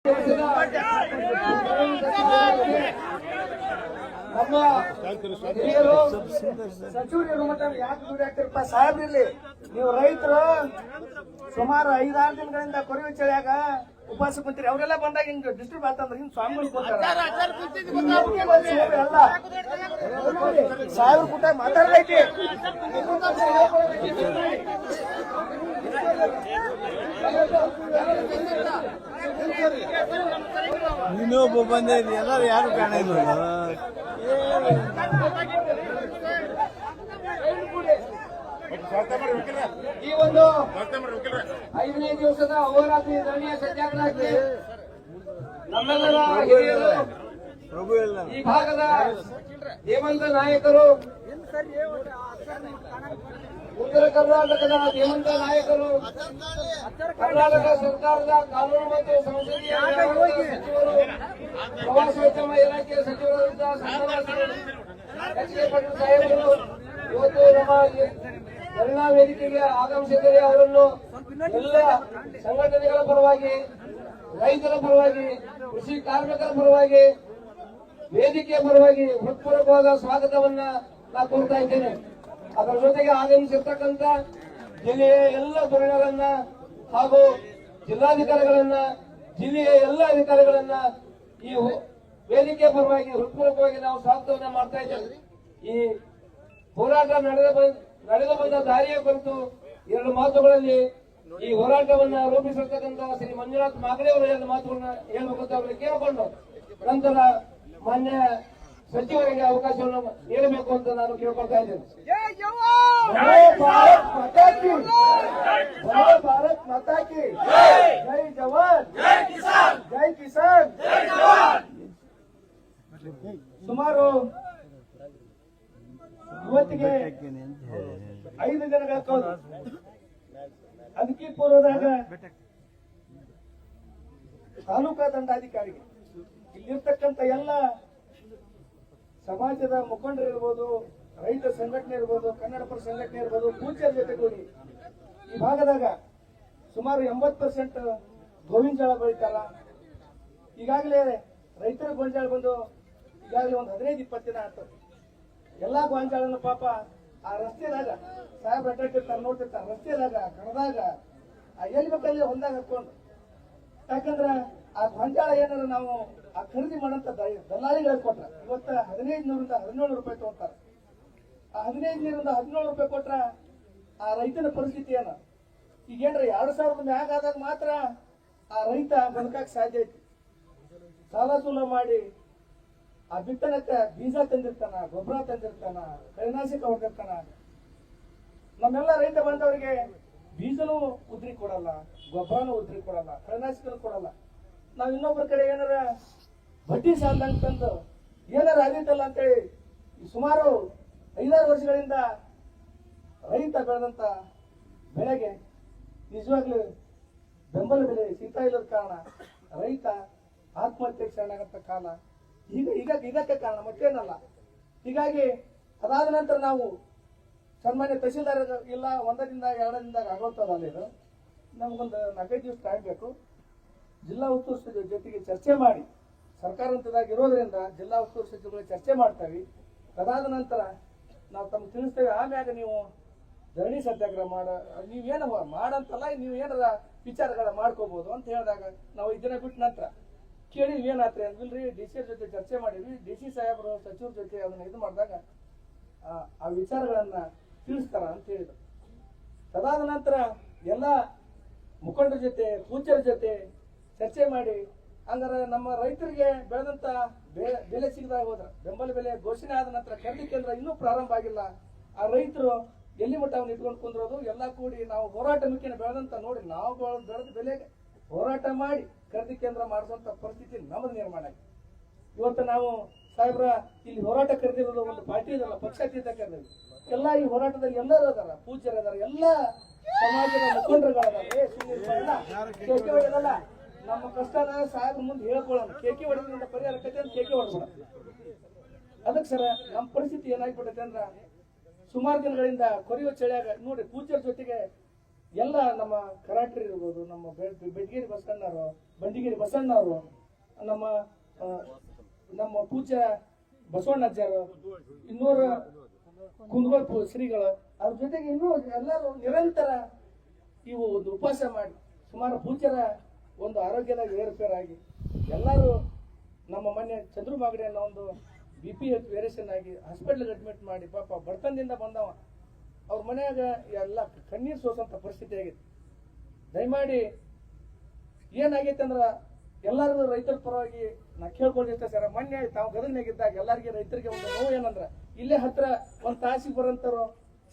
ನಮ್ಮ ಹಿರಿಯರು ಸಚಿವರು ಮಟ್ಟ ಯಾಕೆ ದುಡಿಯಾಕ್ತಿರಪ್ಪ ಸಾಹೇಬ್ರಿರ್ಲಿ. ನೀವು ರೈತರು ಸುಮಾರು 5-6 ದಿನಗಳಿಂದ ಕೊರವೆ ಚಳಿಯಾಗ ಉಪವಾಸ ಕುಂತೀರಿ. ಅವರೆಲ್ಲ ಬಂದಾಗ ಹಿಂಗ್ ಡಿಸ್ಟರ್ಬ್ ಆಗ್ತಂದ್ರೆ ಹಿಂಗ್ ಸ್ವಾಮಿಗಳು ಎಲ್ಲ ಸಾಹೇಬ್ರ ಕೂಟ ಮಾತಾಡ್ತೈತಿ. ಇನ್ನೊಬ್ಬ ಬಂದೆ ಎಲ್ಲರೂ ಯಾರು ಕಾಣಿಲ್ಲ. ಈ ಒಂದು 5ನೇ ದಿವಸದ ಅಹೋರಾತ್ರಿ ಧರಣಿಯ ಸತ್ಯಾಗ್ರಹಕ್ಕೆ ನಮ್ಮೆಲ್ಲರ ಹಿರಿಯರು, ಈ ಭಾಗದ ಧೀಮಂತ ನಾಯಕರು, ಉತ್ತರ ಕರ್ನಾಟಕದ ಧೀಮಂತ ನಾಯಕರು, ಕರ್ನಾಟಕ ಸರ್ಕಾರದ ಕಾನೂನು ಮತ್ತು ಸಂಸದೀಯ ಸಚಿವರು, ಪ್ರವಾಸೋದ್ಯಮ ಇಲಾಖೆ ಸಚಿವರಾದ ಎಚ್ ಕೆ ಪಾಟೀಲ್ ಸಾಹೇಬರು ಇವತ್ತು ನಮ್ಮ ಧರಣಾ ವೇದಿಕೆಗೆ ಆಗಮಿಸಿದರೆ ಅವರನ್ನು ಎಲ್ಲ ಸಂಘಟನೆಗಳ ಪರವಾಗಿ, ರೈತರ ಪರವಾಗಿ, ಕೃಷಿ ಕಾರ್ಮಿಕರ ಪರವಾಗಿ, ವೇದಿಕೆಯ ಪರವಾಗಿ ಹೃತ್ಪೂರ್ವಕವಾದ ಸ್ವಾಗತವನ್ನ ನಾನು ಕೋರ್ತಾ ಇದ್ದೇನೆ. ಅದರ ಜೊತೆಗೆ ಆಗಮಿಸಿರ್ತಕ್ಕಂಥ ಜಿಲ್ಲೆಯ ಎಲ್ಲ ಧುರೀಣರನ್ನ ಹಾಗೂ ಜಿಲ್ಲಾಧಿಕಾರಿಗಳನ್ನ, ಜಿಲ್ಲೆಯ ಎಲ್ಲ ಅಧಿಕಾರಿಗಳನ್ನ ಈ ವೇದಿಕೆಯ ಪರವಾಗಿ ಹೃತ್ಪೂರ್ವಕವಾಗಿ ನಾವು ಸ್ವಾಗತವನ್ನ ಮಾಡ್ತಾ ಇದ್ದೇವೆ. ಈ ಹೋರಾಟ ನಡೆದು ಬಂದ ದಾರಿಯ ಕುರಿತು 2 ಮಾತುಗಳಲ್ಲಿ ಈ ಹೋರಾಟವನ್ನ ರೂಪಿಸಿರ್ತಕ್ಕಂಥ ಶ್ರೀ ಮಂಜುನಾಥ್ ಮಾಗಡೆ ಅವರ 2 ಮಾತುಗಳನ್ನ ಹೇಳ್ಬೇಕು ಅಂತ ಅವರಿಗೆ ಕೇಳಿಕೊಂಡು ನಂತರ ಮಾನ್ಯ ಸಚಿವರಿಗೆ ಅವಕಾಶವನ್ನು ನೀಡಬೇಕು ಅಂತ ನಾನು ಕೇಳ್ಕೊಳ್ತಾ ಇದ್ದೇನೆ. ಭಾರತ್ ಮಾತಾ ಕಿ ಜೈ ಜವಾನ್ ಜೈ ಕಿಸಾನ್. ಸುಮಾರು ಇವತ್ತಿಗೆ 5 ದಿನಗಳ ಕಾಲ ಅದಕ್ಕೆ ಪೂರ್ವದಾಗ ತಾಲೂಕಾ ದಂಡಾಧಿಕಾರಿಗೆ ಇಲ್ಲಿರ್ತಕ್ಕಂಥ ಎಲ್ಲ ಸಮಾಜದ ಮುಖಂಡರಿರ್ಬೋದು, ರೈತ ಸಂಘಟನೆ ಇರ್ಬೋದು, ಕನ್ನಡ ಪರ ಸಂಘಟನೆ ಇರ್ಬೋದು, ಪೂಜ್ಯರ ಜೊತೆಗೂಡಿ ಈ ಭಾಗದಾಗ ಸುಮಾರು 80% ಗೋವಿನ ಜೋಳ ಬೆಳಿತಾರ. ಈಗಾಗಲೇ ರೈತರ ಗೋಂಜಾಳ ಬಂದು ಈಗಾಗಲೇ ಒಂದು 15-20 ದಿನ ಆಗ್ತದೆ. ಎಲ್ಲಾ ಗೋಂಜಾಳನ್ನು ಪಾಪ ಆ ರಸ್ತೆದಾಗ ಸಾಹೇಬ್ ಅಡ್ಡಾಡ್ತಿರ್ತಾರೆ, ನೋಡ್ತಿರ್ತಾರೆ. ರಸ್ತೆದಾಗ ಕಣದಾಗ ಎಲ್ಲಿ ಬೇಕಲ್ಲಿ ಹೊಂದಾಗ ಹಾಕೊಂಡು, ಯಾಕಂದ್ರ ಆ ಗೋಂಜಾಳ ಏನಾರ ನಾವು ಆ ಖರೀದಿ ಮಾಡಂತ ದಲ್ಲಾಳಿಗಳಿಗೆ ಕೊಟ್ರ ಇವತ್ತ 1500ರಿಂದ 1700 ರೂಪಾಯಿ ತಗೋತಾರೆ. ಆ 1500ರಿಂದ 1700 ರೂಪಾಯಿ ಕೊಟ್ರ ಆ ರೈತನ ಪರಿಸ್ಥಿತಿ ಏನ? ಈಗೇನ್ರ 2000 ಮ್ಯಾಗ ಆದಾಗ ಮಾತ್ರ ಆ ರೈತ ಬದುಕಕ್ಕೆ ಸಾಧ್ಯ ಐತಿ. ಸಾಲ ಸೂಲ ಮಾಡಿ ಆ ಬಿತ್ತನಕ್ಕ ಬೀಜ ತಂದಿರ್ತಾನ, ಗೊಬ್ಬರ ತಂದಿರ್ತಾನ, ಕೀಟನಾಶಕ ಹೊಡೆದಿರ್ತಾನ. ನಮ್ಮೆಲ್ಲ ರೈತ ಬಂದವರಿಗೆ ಬೀಜನೂ ಉದ್ರಿ ಕೊಡಲ್ಲ, ಗೊಬ್ಬರನೂ ಉದ್ರಿ ಕೊಡಲ್ಲ, ಕೀಟನಾಶಕನೂ ಕೊಡಲ್ಲ. ನಾವ್ ಇನ್ನೊಬ್ಬರ ಕಡೆ ಏನಾರ ಬಡ್ಡಿ ಸಾಲದಂಗ್ ತಂದು ಏನಾರ ಆಗಿತ್ತಲ್ಲ ಅಂತೇಳಿ ಸುಮಾರು 5-6 ವರ್ಷಗಳಿಂದ ರೈತ ಬೆಳೆದಂತ ಬೆಳೆಗೆ ನಿಜವಾಗ್ಲೂ ಬೆಂಬಲ ಬೆಲೆ ಸಿಗ್ತಾ ಇಲ್ಲದ ಕಾರಣ ರೈತ ಆತ್ಮಹತ್ಯೆಗೆ ಶರಣಾಗಂತ ಕಾಲ ಇದಕ್ಕೆ ಕಾರಣ, ಮತ್ತೇನಲ್ಲ. ಹೀಗಾಗಿ ಅದಾದ ನಂತರ ನಾವು ಸನ್ಮಾನ್ಯ ತಹಶೀಲ್ದಾರ್ ಇಲ್ಲ 1 ದಿಂದ 2 ದಿನದಾಗ ಆಗೋತ್ತದಲ್ಲ, ಇದು ನಮಗೊಂದು 4-5 ದಿವಸ ಟೈಮ್ ಬೇಕು. ಜಿಲ್ಲಾ ಉಸ್ತುವಾರಿ ಸಚಿವರ ಜೊತೆಗೆ ಚರ್ಚೆ ಮಾಡಿ, ಸರ್ಕಾರ ಹಂತದಾಗ ಇರೋದ್ರಿಂದ ಜಿಲ್ಲಾ ಉಸ್ತುವಾರಿ ಸಚಿವರುಗಳು ಚರ್ಚೆ ಮಾಡ್ತೇವೆ. ಅದಾದ ನಂತರ ನಾವು ತಮ್ಗೆ ತಿಳಿಸ್ತೇವೆ. ಆಮ್ಯಾಗ ನೀವು ಧರಣಿ ಸತ್ಯಾಗ್ರಹ ನೀವೇನ ಮಾಡಂತಲ್ಲ, ನೀವು ಏನಾರ ವಿಚಾರಗಳ ಮಾಡ್ಕೋಬಹುದು ಅಂತ ಹೇಳಿದಾಗ ನಾವು 5 ದಿನ ಬಿಟ್ಟ ನಂತರ ಕೇಳಿ ಏನಾತ್ರಿ ಅಂದಿಲ್ರಿ, DC ಜೊತೆ ಚರ್ಚೆ ಮಾಡಿದ್ವಿ. DC ಸಾಹೇಬರು ಸಚಿವರ ಜೊತೆ ಅದನ್ನ ಇದು ಮಾಡಿದಾಗ ಆ ವಿಚಾರಗಳನ್ನ ತಿಳಿಸ್ತಾರ ಅಂತ ಹೇಳಿದ್ರು. ಅದಾದ ನಂತರ ಎಲ್ಲ ಮುಖಂಡರ ಜೊತೆ, ಪೂಜ್ಯರ ಜೊತೆ ಚರ್ಚೆ ಮಾಡಿ, ಹಂಗಾರೆ ನಮ್ಮ ರೈತರಿಗೆ ಬೆಳೆದಂತ ಬೆಲೆ ಸಿಗದಾಗ ಹೋದ್ರ, ಬೆಂಬಲ ಬೆಲೆ ಘೋಷಣೆ ಆದ ನಂತರ ಖರೀದಿ ಕೇಂದ್ರ ಇನ್ನೂ ಪ್ರಾರಂಭ ಆಗಿಲ್ಲ. ಆ ರೈತರು ಎಲ್ಲಿ ಮಟ್ಟ ಅವನ್ನ ಇಟ್ಕೊಂಡು ಕುಂದ್ರೋದು, ಎಲ್ಲ ಕೂಡಿ ನಾವು ಹೋರಾಟ ಮುಖೇನ ಬೆಳೆದಂತ ನೋಡಿ, ನಾವು ಬೆಳೆದ ಬೆಲೆಗೆ ಹೋರಾಟ ಮಾಡಿ ಖರೀದಿ ಕೇಂದ್ರ ಮಾಡಿಸುವಂತ ಪರಿಸ್ಥಿತಿ ನಮ್ಮದು ನಿರ್ಮಾಣ ಆಗಿದೆ. ಇವತ್ತು ನಾವು ಸಾಹೇಬ್ರ ಇಲ್ಲಿ ಹೋರಾಟ ಕರೆದಿರೋದು ಒಂದು ಪಾರ್ಟಿ ಇದಲ್ಲ, ಪಕ್ಷಾತೀತ ಕರೆದಿವಿ. ಎಲ್ಲ ಈ ಹೋರಾಟದಲ್ಲಿ ಎಲ್ಲರೂ ಅದಾರ, ಪೂಜ್ಯರು ಅದಾರ, ಎಲ್ಲ ಸಮಾಜದ ಮುಖಂಡರುಗಳಲ್ಲ. ನಮ್ಮ ಕಷ್ಟನ ಸಾಹೇಬ್ರ ಮುಂದೆ ಹೇಳ್ಕೊಳ್ಳೋಣ, ಕೇಕೆ ಹೊಡೆದ್ರಿಂದ ಪರಿಹಾರ ಕತೆ ಅಂತ ಕೇಕೆ ಹೊಡೆದ್ಬಿಡ. ಅದಕ್ಕೆ ಸರ ನಮ್ಮ ಪರಿಸ್ಥಿತಿ ಏನಾಗ್ಬಿಟ್ಟೈತೆ ಅಂದ್ರ ಸುಮಾರು ದಿನಗಳಿಂದ ಕೊರೆಯುವ ಚಳಿಯಾಗ ನೋಡಿ, ಪೂಜ್ಯರ ಜೊತೆಗೆ ಎಲ್ಲ ನಮ್ಮ ಕರಾಟ್ರಿ ಇರ್ಬೋದು, ನಮ್ಮ ಬೆಡ್ಗೇರಿ ಬಸಣ್ಣವರು, ಬಂಡಿಗೇರಿ ಬಸಣ್ಣವರು, ನಮ್ಮ ನಮ್ಮ ಪೂಜ್ಯ ಬಸವಣ್ಣಜ್ಜರು, ಇನ್ನೂರು ಕುಂದಗೋಳ ಶ್ರೀಗಳು, ಅವ್ರ ಜೊತೆಗೆ ಇನ್ನೂ ಎಲ್ಲರೂ ನಿರಂತರ ಇವು ಒಂದು ಉಪವಾಸ ಮಾಡಿ ಸುಮಾರು ಪೂಜ್ಯರ ಒಂದು ಆರೋಗ್ಯದಾಗ ಏರುಪೇರಾಗಿ ಎಲ್ಲರೂ ನಮ್ಮ ಮನೆ ಚಂದ್ರು ಮಾಗಡಿ ಅನ್ನೋ ಒಂದು BP ವೇರಿಯೇಷನ್ ಆಗಿ ಹಾಸ್ಪಿಟ್ಲಿಗೆ ಅಡ್ಮಿಟ್ ಮಾಡಿ ಪಾಪ ಬಡತನದಿಂದ ಬಂದವ ಅವ್ರ ಮನ್ಯಾಗ ಎಲ್ಲ ಕಣ್ಣೀರು ಸೋಸಂತ ಪರಿಸ್ಥಿತಿ ಆಗೈತಿ. ದಯಮಾಡಿ ಏನಾಗೈತೆ ಅಂದ್ರ ಎಲ್ಲರಿಗೂ ರೈತರ ಪರವಾಗಿ ನಾ ಕೇಳ್ಕೊಂಡಿರ್ತ ಸರ್, ಮೊನ್ನೆ ತಾವು ಗದಗ್ನಾಗಿದ್ದಾಗ ಎಲ್ಲರಿಗೆ ರೈತರಿಗೆ ಒಂದು ನೋವು ಏನಂದ್ರ ಇಲ್ಲೇ ಹತ್ರ ಒಂದ್ ತಾಸಿಗೆ ಬರಂತಾರೋ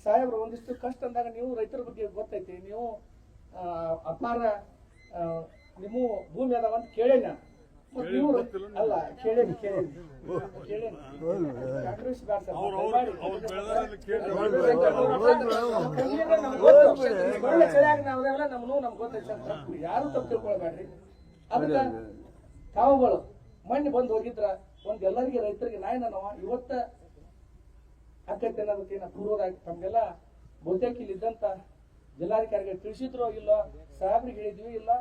ಸಾಹೇಬ್ರು ಒಂದಿಷ್ಟು ಕಷ್ಟ ಅಂದಾಗ ನೀವು ರೈತರ ಬಗ್ಗೆ ಗೊತ್ತೈತಿ, ನೀವು ಅಪಾರ ನಿಮ್ಮ ಭೂಮಿ ಅದಾವ ಅಂತ ಕೇಳೇನ, ನೀವು ಅಲ್ಲ ಕೇಳೇನಿ ಕಾಂಗ್ರೆಸ್ ಬ್ಯಾಡ ಸರ್, ನಾವೆಲ್ಲ ನಮ್ಗೆ ಗೊತ್ತೈತಿ ಸರ್, ಯಾರು ತಪ್ಪು ತಿಳ್ಕೊಳ್ಬೇಡ್ರಿ. ಅದಕ್ಕ ತಾವುಗಳು ಮೊನ್ನೆ ಬಂದು ಹೋಗಿದ್ರ ಒಂದ್ ಎಲ್ಲರಿಗೆ ರೈತರಿಗೆ ನಾಯನವ ಇವತ್ತ ಆಕೈತೆ ಅನ್ನೋದಕ್ಕೆ ಪೂರ್ವದಾಗಿ ತಮ್ಗೆಲ್ಲ ಬಹುತೇಕ ಇಲ್ಲಿ ಇದ್ದಂತ ಜಿಲ್ಲಾಧಿಕಾರಿಗಳು ತಿಳಿಸಿದ್ರು ಇಲ್ಲ, ಸಾಹೇಬ್ರಿಗೆ ಹೇಳಿದ್ವಿ ಇಲ್ಲ,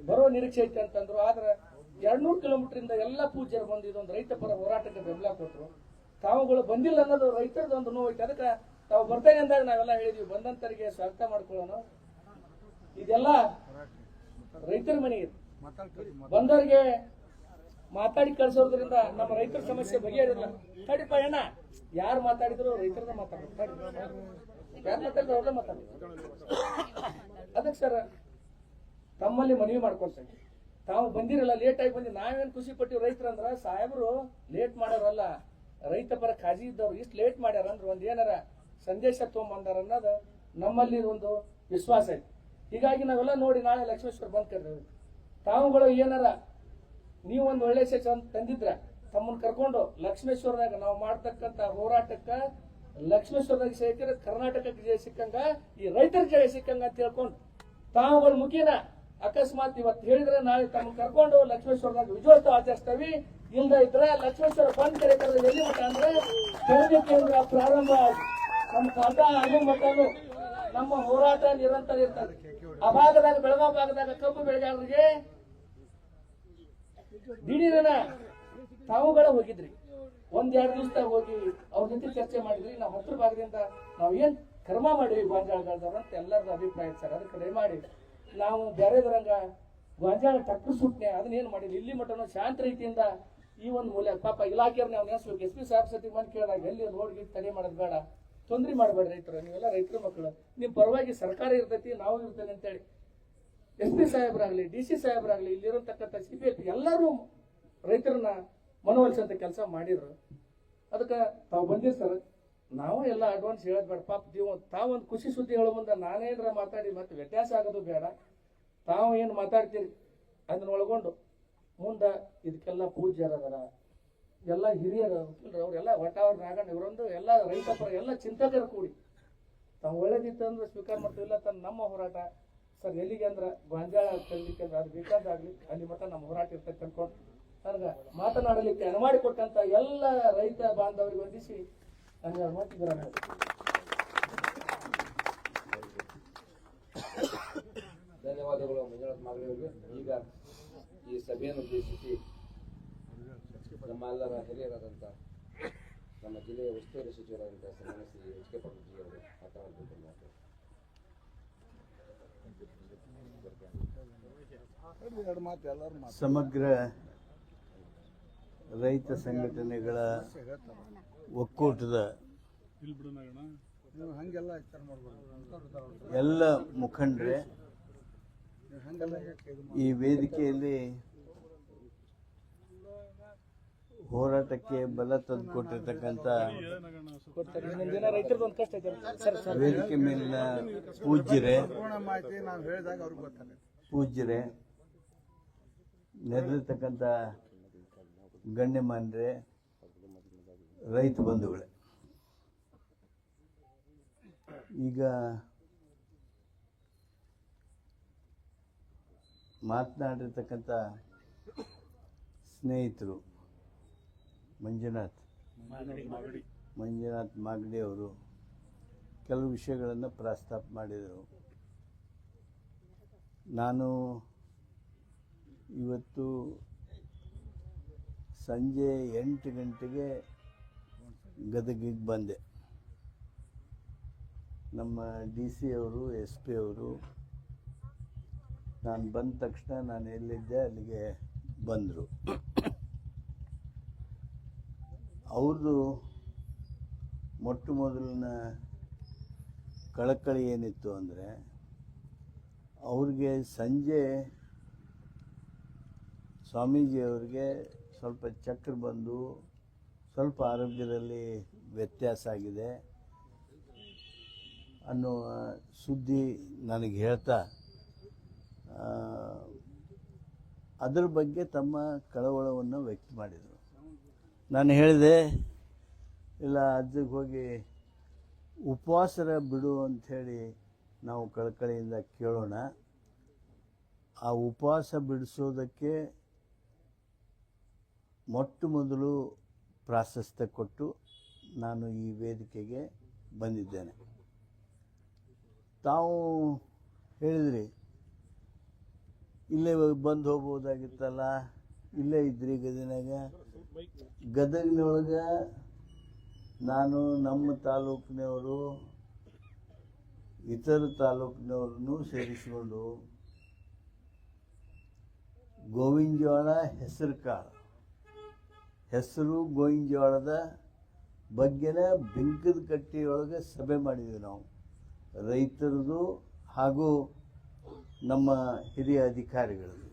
ಬರೋ ನಿರೀಕ್ಷೆ ಐತೆ ಅಂತಂದ್ರು. ಆದ್ರೆ 200 ಕಿಲೋಮೀಟರ್ ಎಲ್ಲ ಪೂಜ್ಯರು ಬಂದು ಇದೊಂದು ರೈತ ಪರ ಹೋರಾಟಕ್ಕೆ ಬೆಂಬಲ ಕೊಟ್ಟರು. ತಾವುಗಳು ಬಂದಿಲ್ಲ ಅನ್ನೋದು ರೈತರದೊಂದು ನೋವು ಐತೆ. ಅದಕ್ಕೆ ತಾವು ಬರ್ತೇನೆ ಅಂದಾಗ ನಾವೆಲ್ಲ ಹೇಳಿದ್ವಿ ಬಂದಂತರಿಗೆ ಸ್ವಾಗತ ಮಾಡ್ಕೊಳ್ಳೋಣ. ಇದೆಲ್ಲ ರೈತರ ಮನೆಗೆ ಬಂದವರಿಗೆ ಮಾತಾಡಿ ಕಳ್ಸೋದ್ರಿಂದ ನಮ್ಮ ರೈತರ ಸಮಸ್ಯೆ ಬಗೆಹರಿಲ್ಲ. ತಡಿಪ ಏನ ಯಾರು ಮಾತಾಡಿದ್ರು ರೈತರದ ಮಾತಾಡ್ತಾರೆ, ಯಾರು ಮಾತಾಡಿದ್ರು ಅವ್ರನ್ನ ಮಾತಾಡ್ತಾರೆ. ಅದಕ್ಕೆ ಸರ್ ತಮ್ಮಲ್ಲಿ ಮನವಿ ಮಾಡ್ಕೊಳ್ತೇನೆ, ತಾವು ಬಂದಿರಲ್ಲ, ಲೇಟ್ ಆಗಿ ಬಂದಿ, ನಾವೇನ್ ಖುಷಿ ಪಟ್ಟಿವಿ ರೈತರಂದ್ರ ಸಾಹೇಬರು ಲೇಟ್ ಮಾಡೋರಲ್ಲ, ರೈತ ಪರ ಕಾಜಿ ಇದ್ದವ್ರು ಇಷ್ಟು ಲೇಟ್ ಮಾಡ್ಯಾರ ಅಂದ್ರೆ ಒಂದ್ ಏನಾರ ಸಂದೇಶ ತಗೊಂಬಂದಾರ ಅನ್ನೋದು ನಮ್ಮಲ್ಲಿ ಒಂದು ವಿಶ್ವಾಸ ಐತಿ. ಹೀಗಾಗಿ ನಾವೆಲ್ಲ ನೋಡಿ ನಾಳೆ ಲಕ್ಷ್ಮೇಶ್ವರ ಬಂದ್ ಕರ್ತೀವಿ. ತಾವುಗಳು ಏನಾರ ನೀವೊಂದು ಒಳ್ಳೆ ಸೆಚ್ ತಂದಿದ್ರ ತಮ್ಮನ್ನ ಕರ್ಕೊಂಡು ಲಕ್ಷ್ಮೇಶ್ವರದಾಗ ನಾವು ಮಾಡ್ತಕ್ಕಂತ ಹೋರಾಟಕ್ಕ ಲಕ್ಷ್ಮೇಶ್ವರದಾಗ ಸಿಕ್ಕಿರ ಕರ್ನಾಟಕಕ್ಕೆ ಜಯ ಸಿಕ್ಕಂಗ ಈ ರೈತರ ಜಯ ಸಿಕ್ಕಂಗ ಅಂತ ಹೇಳ್ಕೊಂಡು ತಾವುಗಳ ಮುಖೇನ ಅಕಸ್ಮಾತ್ ಇವತ್ತು ಹೇಳಿದ್ರೆ ನಾಳೆ ತಮ್ಮ ಕರ್ಕೊಂಡು ಲಕ್ಷ್ಮೇಶ್ವರದಾಗ ವಿಜಯೋತ್ಸವ ಆಚರಿಸ್ತೇವೆ. ಇಲ್ದ ಇದ್ರ ಲಕ್ಷ್ಮೇಶ್ವರ ಬಂದ್ ಕರೆ ಕರೆದ ಎಲ್ಲಿ ಮಠ ಅಂದ್ರೆ ಖರೀದಿ ಕೇಂದ್ರ ಪ್ರಾರಂಭ ನಮ್ಮ ಖಾತಾ ಆಗೋ ಮಟ್ಟನು ನಮ್ಮ ಹೋರಾಟ ನಿರಂತರ ಇರ್ತದೆ. ಆ ಭಾಗದಾಗ ಬೆಳಗಾವಿ ಭಾಗದಾಗ ಕಬ್ಬು ಬೆಳೆಗಾರರಿಗೆ ದಿಢೀರನ ತಾವುಗಳ ಹೋಗಿದ್ರಿ, 1-2 ದಿವಸದಾಗ ಹೋಗಿ ಅವ್ರ ಜೊತೆ ಚರ್ಚೆ ಮಾಡಿದ್ರಿ. ನಾವು ಹತ್ರ ಭಾಗದಿಂದ ನಾವು ಏನ್ ಕರ್ಮ ಮಾಡಿವಿ ಗೋಂಜಾಳಗಳದವ್ರ ಅಂತ ಎಲ್ಲರದ್ದು ಅಭಿಪ್ರಾಯ ಸರ್. ಅದಕ್ಕೆ ದಯಮಾಡಿ ನಾವು ಬೇರೆದರಂಗ ಗೋಂಜಾಳ ಟಕ್ಕರ್ ಸುಟ್ನೆ ಅದನ್ನೇನು ಮಾಡಿದ್ವಿ, ಇಲ್ಲಿ ಮಟ್ಟನು ಶಾಂತ ರೀತಿಯಿಂದ ಈ ಒಂದು ಮೂಲ ಪಾಪ ಇಲಾಖೆಯವ್ರು ನಾವು ನೆನೆಸ್ಬೇಕು. SP ಸಾಹೇಬ್ ಸತಿ ಮಂದಿ ಕೇಳಿದಾಗ ಎಲ್ಲಿ ರೋಡ್ಗೆ ತಡೆ ಮಾಡೋದು ಬೇಡ, ತೊಂದ್ರೆ ಮಾಡಬೇಡ ರೈತರು, ನೀವೆಲ್ಲ ರೈತರ ಮಕ್ಕಳು, ನಿಮ್ ಪರವಾಗಿ ಸರ್ಕಾರ ಇರ್ತೈತಿ, ನಾವು ಇರ್ತೇನೆ ಅಂತೇಳಿ SP ಸಾಹೇಬ್ರಾಗ್ಲಿ DC ಸಾಹೇಬ್ರಾಗ್ಲಿ ಇಲ್ಲಿರತಕ್ಕಂಥ CPF ಎಲ್ಲರೂ ರೈತರನ್ನ ಮನವೊಲಿಸಂತ ಕೆಲಸ ಮಾಡಿದ್ರು. ಅದಕ್ಕೆ ತಾವು ಬಂದಿರಿ ಸರ್, ನಾವು ಎಲ್ಲ ಅಡ್ವಾನ್ಸ್ ಹೇಳೋದು ಬೇಡ. ಪಾಪ ತಾವೊಂದು ಖುಷಿ ಸುದ್ದಿ ಹೇಳೋ ಮುಂದೆ ನಾನೇನ್ರ ಮಾತಾಡಿ ಮತ್ತೆ ವ್ಯತ್ಯಾಸ ಆಗೋದು ಬೇಡ. ತಾವು ಏನು ಮಾತಾಡ್ತೀರಿ ಅದನ್ನ ಒಳಗೊಂಡು ಮುಂದೆ ಇದಕ್ಕೆಲ್ಲ ಪೂಜ್ಯರದಾರ, ಎಲ್ಲ ಹಿರಿಯರು ಅವರೆಲ್ಲ ಒಟ್ಟಾವ್ರ ನಾಗಣ್ಣ ಇವರೊಂದು ಎಲ್ಲ ರೈತ ಪರ ಎಲ್ಲ ಚಿಂತಕರು ಕೂಡಿ ತಾವು ಒಳ್ಳೇದಿತ್ತು ಅಂದ್ರೆ ಸ್ವೀಕಾರ ಮಾಡ್ತೀವಿಲ್ಲ. ತನ್ನ ನಮ್ಮ ಹೋರಾಟ ಸರ್ ಎಲ್ಲಿಗೆ ಅಂದ್ರೆ ಗೋಂಜಾಳ ತರಲಿಕ್ಕೆ ಅಂದ್ರೆ ಅದು ಬೇಕಾದಾಗ್ಲಿ ಅಲ್ಲಿ ಮಟ್ಟ ನಮ್ಮ ಹೋರಾಟ ಇರ್ತೈತೆ ಅನ್ಕೊಂಡು ನನಗೆ ಮಾತನಾಡಲಿಕ್ಕೆ ಅನುಮಾಡಿ ಕೊಟ್ಟಂತ ಎಲ್ಲ ರೈತ ಬಾಂಧವರಿಗೆ ವಂದಿಸಿ ನನಗೆ ಮಾತಿದ್ರ. ಧನ್ಯವಾದಗಳು ಮಂಜುನಾಥ್ ಮಾಗಡಿ ಅವರಿಗೆ. ಈಗ ಈ ಸಭೆಯನ್ನು ಉದ್ದೇಶಿಸಿ ನಮ್ಮೆಲ್ಲರ ಹಿರಿಯರಾದಂಥ ನಮ್ಮ ಜಿಲ್ಲೆಯ ಉಸ್ತುವಾರಿ ಸಚಿವರಾದಂಥ ಸನ್ಮಾನ್ಯ ಶ್ರೀ HK ಪಾಟೀಲ್ ಅವರು ಮಾತನಾಡಬೇಕು. ಸಮಗ್ರ ರೈತ ಸಂಘಟನೆಗಳ ಒಕ್ಕೂಟದ ಎಲ್ಲ ಮುಖಂಡರೇ ಈ ವೇದಿಕೆಯಲ್ಲಿ ಹೋರಾಟಕ್ಕೆ ಬಲ ತಂದುಕೊಟ್ಟಿರ್ತಕ್ಕಂಥ ವೇದಿಕೆ ಮೇಲಿನ ಪೂಜ್ಯರೇ ನೆರೆದಿರ್ತಕ್ಕಂಥ ಗಣ್ಯಮಾನ್ಯರೇ, ರೈತ ಬಂಧುಗಳೇ, ಈಗ ಮಾತನಾಡಿರ್ತಕ್ಕಂಥ ಸ್ನೇಹಿತರು ಮಂಜುನಾಥ್ ಮಾಗಡಿ ಅವರು ಕೆಲವು ವಿಷಯಗಳನ್ನು ಪ್ರಸ್ತಾಪ ಮಾಡಿದರು. ನಾನು ಇವತ್ತು ಸಂಜೆ 8 ಗಂಟೆಗೆ ಗದಗಿಗೆ ಬಂದೆ. ನಮ್ಮ DC ಅವರು SP ಅವರು ನಾನು ಬಂದ ತಕ್ಷಣ ನಾನು ಎಲ್ಲಿದ್ದೆ ಅಲ್ಲಿಗೆ ಬಂದರು. ಅವ್ರದ್ದು ಮೊಟ್ಟ ಮೊದಲಿನ ಕಳಕಳಿ ಏನಿತ್ತು ಅಂದರೆ, ಅವ್ರಿಗೆ ಸಂಜೆ ಸ್ವಾಮೀಜಿಯವ್ರಿಗೆ ಸ್ವಲ್ಪ ಚಕ್ರ ಬಂದು ಸ್ವಲ್ಪ ಆರೋಗ್ಯದಲ್ಲಿ ವ್ಯತ್ಯಾಸ ಆಗಿದೆ ಅನ್ನುವ ಸುದ್ದಿ ನನಗೆ ಹೇಳ್ತಾ ಅದರ ಬಗ್ಗೆ ತಮ್ಮ ಕಳವಳವನ್ನು ವ್ಯಕ್ತ ಮಾಡಿದರು. ನಾನು ಹೇಳಿದೆ, ಇಲ್ಲ ಅಜ್ಜಿಗೆ ಹೋಗಿ ಉಪವಾಸರ ಬಿಡು ಅಂಥೇಳಿ ನಾವು ಕಳಕಳಿಯಿಂದ ಕೇಳೋಣ. ಆ ಉಪವಾಸ ಬಿಡಿಸೋದಕ್ಕೆ ಮೊಟ್ಟ ಮೊದಲು ಪ್ರಾಶಸ್ತ್ಯ ಕೊಟ್ಟು ನಾನು ಈ ವೇದಿಕೆಗೆ ಬಂದಿದ್ದೇನೆ. ತಾವು ಹೇಳಿದ್ರಿ, ಇಲ್ಲೇ ಬಂದು ಹೋಗ್ಬೋದಾಗಿತ್ತಲ್ಲ, ಇಲ್ಲೇ ಇದ್ರಿ ಗದಗಿನಾಗ. ಗದಗಿನೊಳಗೆ ನಾನು ನಮ್ಮ ತಾಲೂಕಿನವರು ಇತರ ತಾಲೂಕಿನವ್ರನ್ನೂ ಸೇರಿಸಿಕೊಂಡು ಗೋವಿನ ಜೋಳ ಹೆಸರು ಕಾಳು, ಹೆಸರು ಗೋವಿನ ಜೋಳದ ಬಗ್ಗೆನ ಬಿಂಕದ ಕಟ್ಟಿಯೊಳಗೆ ಸಭೆ ಮಾಡಿದ್ವಿ ನಾವು, ರೈತರದು ಹಾಗೂ ನಮ್ಮ ಹಿರಿಯ ಅಧಿಕಾರಿಗಳದು.